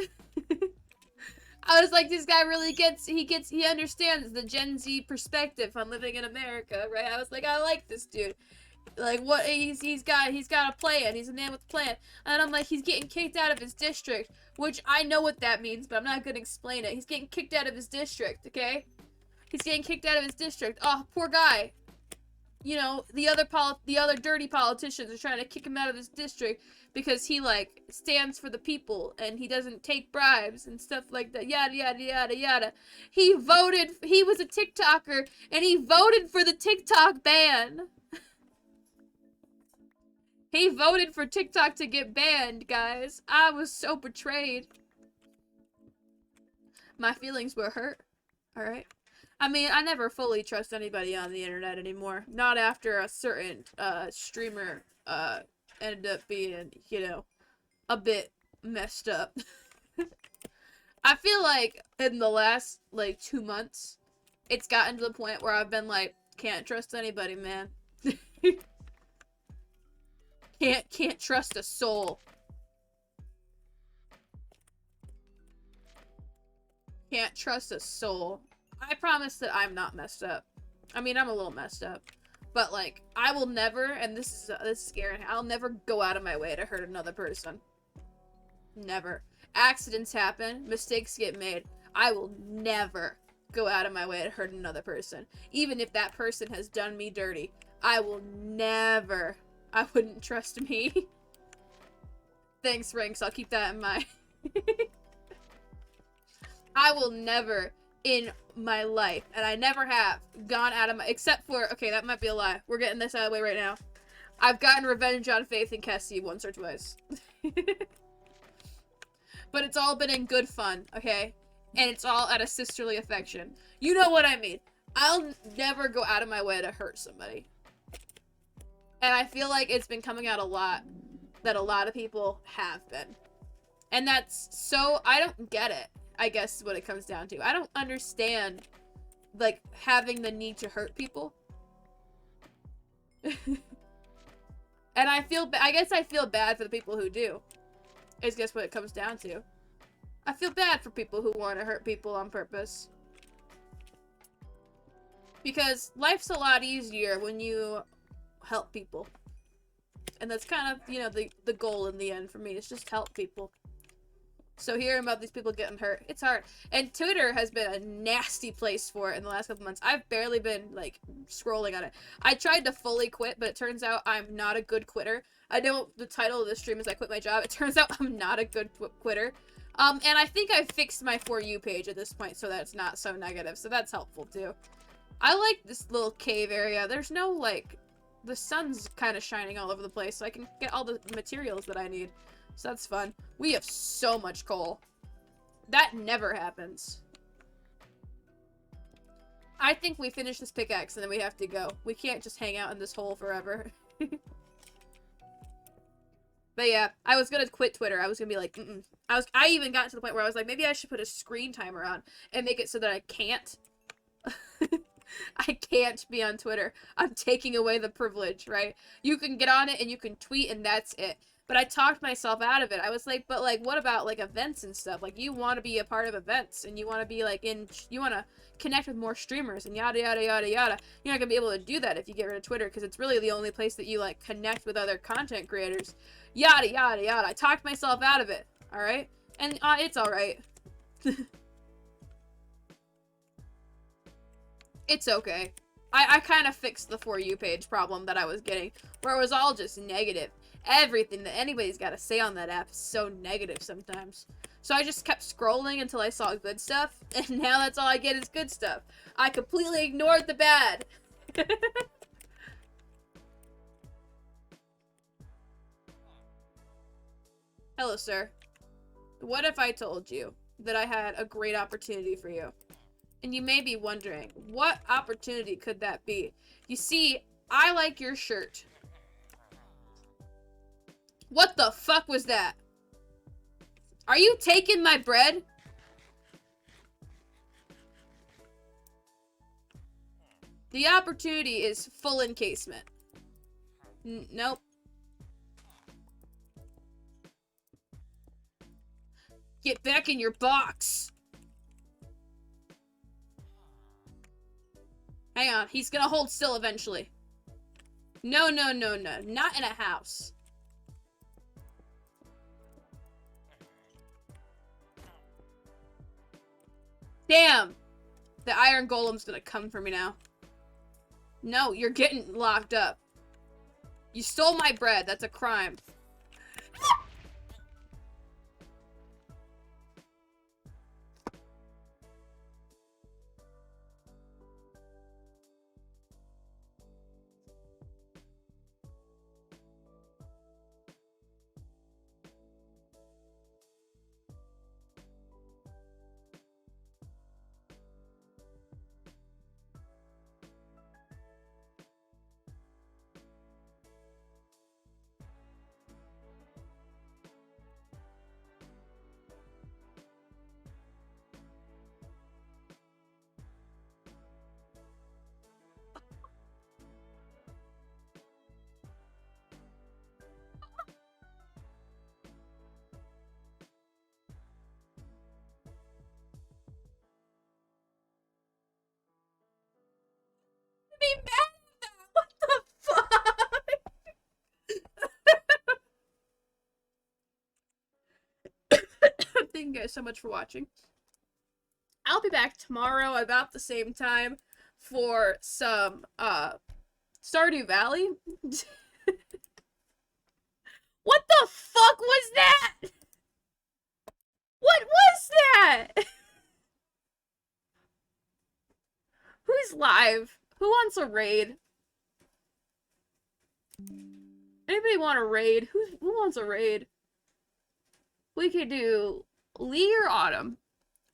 I was like, this guy really he understands the Gen Z perspective on living in America, right? I was like, I like this dude. Like, what, he's got a plan. He's a man with a plan. And I'm like, he's getting kicked out of his district, which I know what that means, but I'm not gonna explain it. He's getting kicked out of his district, okay? He's getting kicked out of his district. Oh, poor guy. You know, the other dirty politicians are trying to kick him out of his district because he, like, stands for the people and he doesn't take bribes and stuff like that. Yada, yada, yada, yada. He was a TikToker and he voted for the TikTok ban. He voted for TikTok to get banned, guys. I was so betrayed. My feelings were hurt. Alright? I mean, I never fully trust anybody on the internet anymore. Not after a certain streamer ended up being, you know, a bit messed up. I feel like in the last, like, 2 months, it's gotten to the point where I've been like, can't trust anybody, man. Can't trust a soul. Can't trust a soul. I promise that I'm not messed up. I mean, I'm a little messed up. But, like, I will never, and this is scary, I'll never go out of my way to hurt another person. Never. Accidents happen. Mistakes get made. I will never go out of my way to hurt another person. Even if that person has done me dirty. I will never. I wouldn't trust me. Thanks, Rinks. I'll keep that in mind. I will never in my life, and I never have, gone out of my, except for, okay, that might be a lie. We're getting this out of the way right now. I've gotten revenge on Faith and Kessie once or twice. But it's all been in good fun, okay? And it's all out of sisterly affection. You know what I mean. I'll never go out of my way to hurt somebody. And I feel like it's been coming out a lot that a lot of people have been. And that's so, I don't get it, I guess is what it comes down to. I don't understand, like, having the need to hurt people. And I guess I feel bad for the people who do. Is guess what it comes down to. I feel bad for people who want to hurt people on purpose. Because life's a lot easier when you help people. And that's kind of, you know, the goal in the end for me, is just help people. So hearing about these people getting hurt, it's hard. And Twitter has been a nasty place for it in the last couple months. I've barely been, like, scrolling on it. I tried to fully quit, but it turns out I'm not a good quitter. I know the title of the stream is I quit my job. It turns out I'm not a good quitter. And I think I fixed my For You page at this point so that it's not so negative. So that's helpful, too. I like this little cave area. There's no, like, the sun's kind of shining all over the place, so I can get all the materials that I need. So that's fun. We have so much coal. That never happens. I think we finish this pickaxe and then we have to go. We can't just hang out in this hole forever. But yeah, I was gonna quit Twitter. I was gonna be like, mm-mm. I even got to the point where I was like, maybe I should put a screen timer on and make it so that I can't. I can't be on Twitter. I'm taking away the privilege, right? You can get on it and you can tweet and that's it. But I talked myself out of it. I was like, but like, what about like events and stuff? Like, you want to be a part of events and you want to be like you want to connect with more streamers and yada yada yada yada. You're not gonna be able to do that if you get rid of Twitter because it's really the only place that you like connect with other content creators. Yada yada yada. I talked myself out of it. All right, and it's all right. It's okay. I kind of fixed the For You page problem that I was getting, where it was all just negative. Everything that anybody's got to say on that app is so negative sometimes. So I just kept scrolling until I saw good stuff, and now that's all I get is good stuff. I completely ignored the bad. Hello, sir. What if I told you that I had a great opportunity for you? And you may be wondering, what opportunity could that be? You see, I like your shirt. What the fuck was that? Are you taking my bread? The opportunity is full encasement. Nope. Get back in your box. Hang on, he's gonna hold still eventually. No, no, no, no. Not in a house. Damn! The iron golem's gonna come for me now. No, you're getting locked up. You stole my bread. That's a crime. Be mad at that. What the fuck? Thank you guys so much for watching. I'll be back tomorrow about the same time for some Stardew Valley. What the fuck was that? What was that? Who's live? Who wants a raid? Anybody want a raid? Who wants a raid? We could do Lee or Autumn.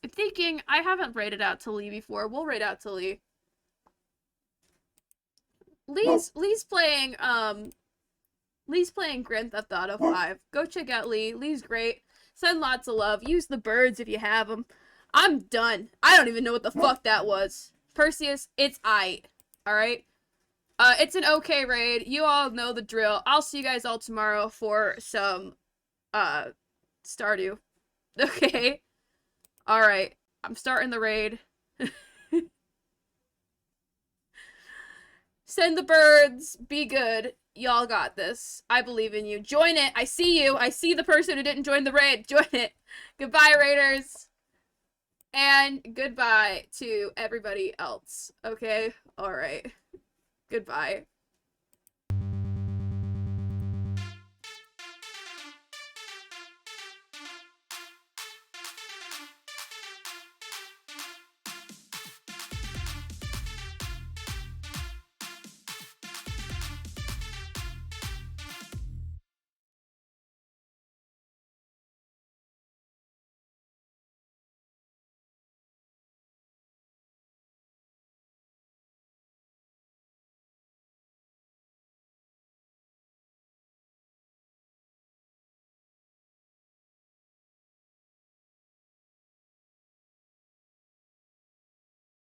I'm thinking I haven't raided out to Lee before. We'll raid out to Lee. Lee's playing Grand Theft Auto 5. Go check out Lee. Lee's great. Send lots of love. Use the birds if you have them. I'm done. I don't even know what the fuck that was. Perseus, it's aight. Alright? It's an okay raid. You all know the drill. I'll see you guys all tomorrow for some, Stardew. Okay? Alright. I'm starting the raid. Send the birds. Be good. Y'all got this. I believe in you. Join it. I see you. I see the person who didn't join the raid. Join it. Goodbye, raiders. And goodbye to everybody else. Okay? Alright. Goodbye.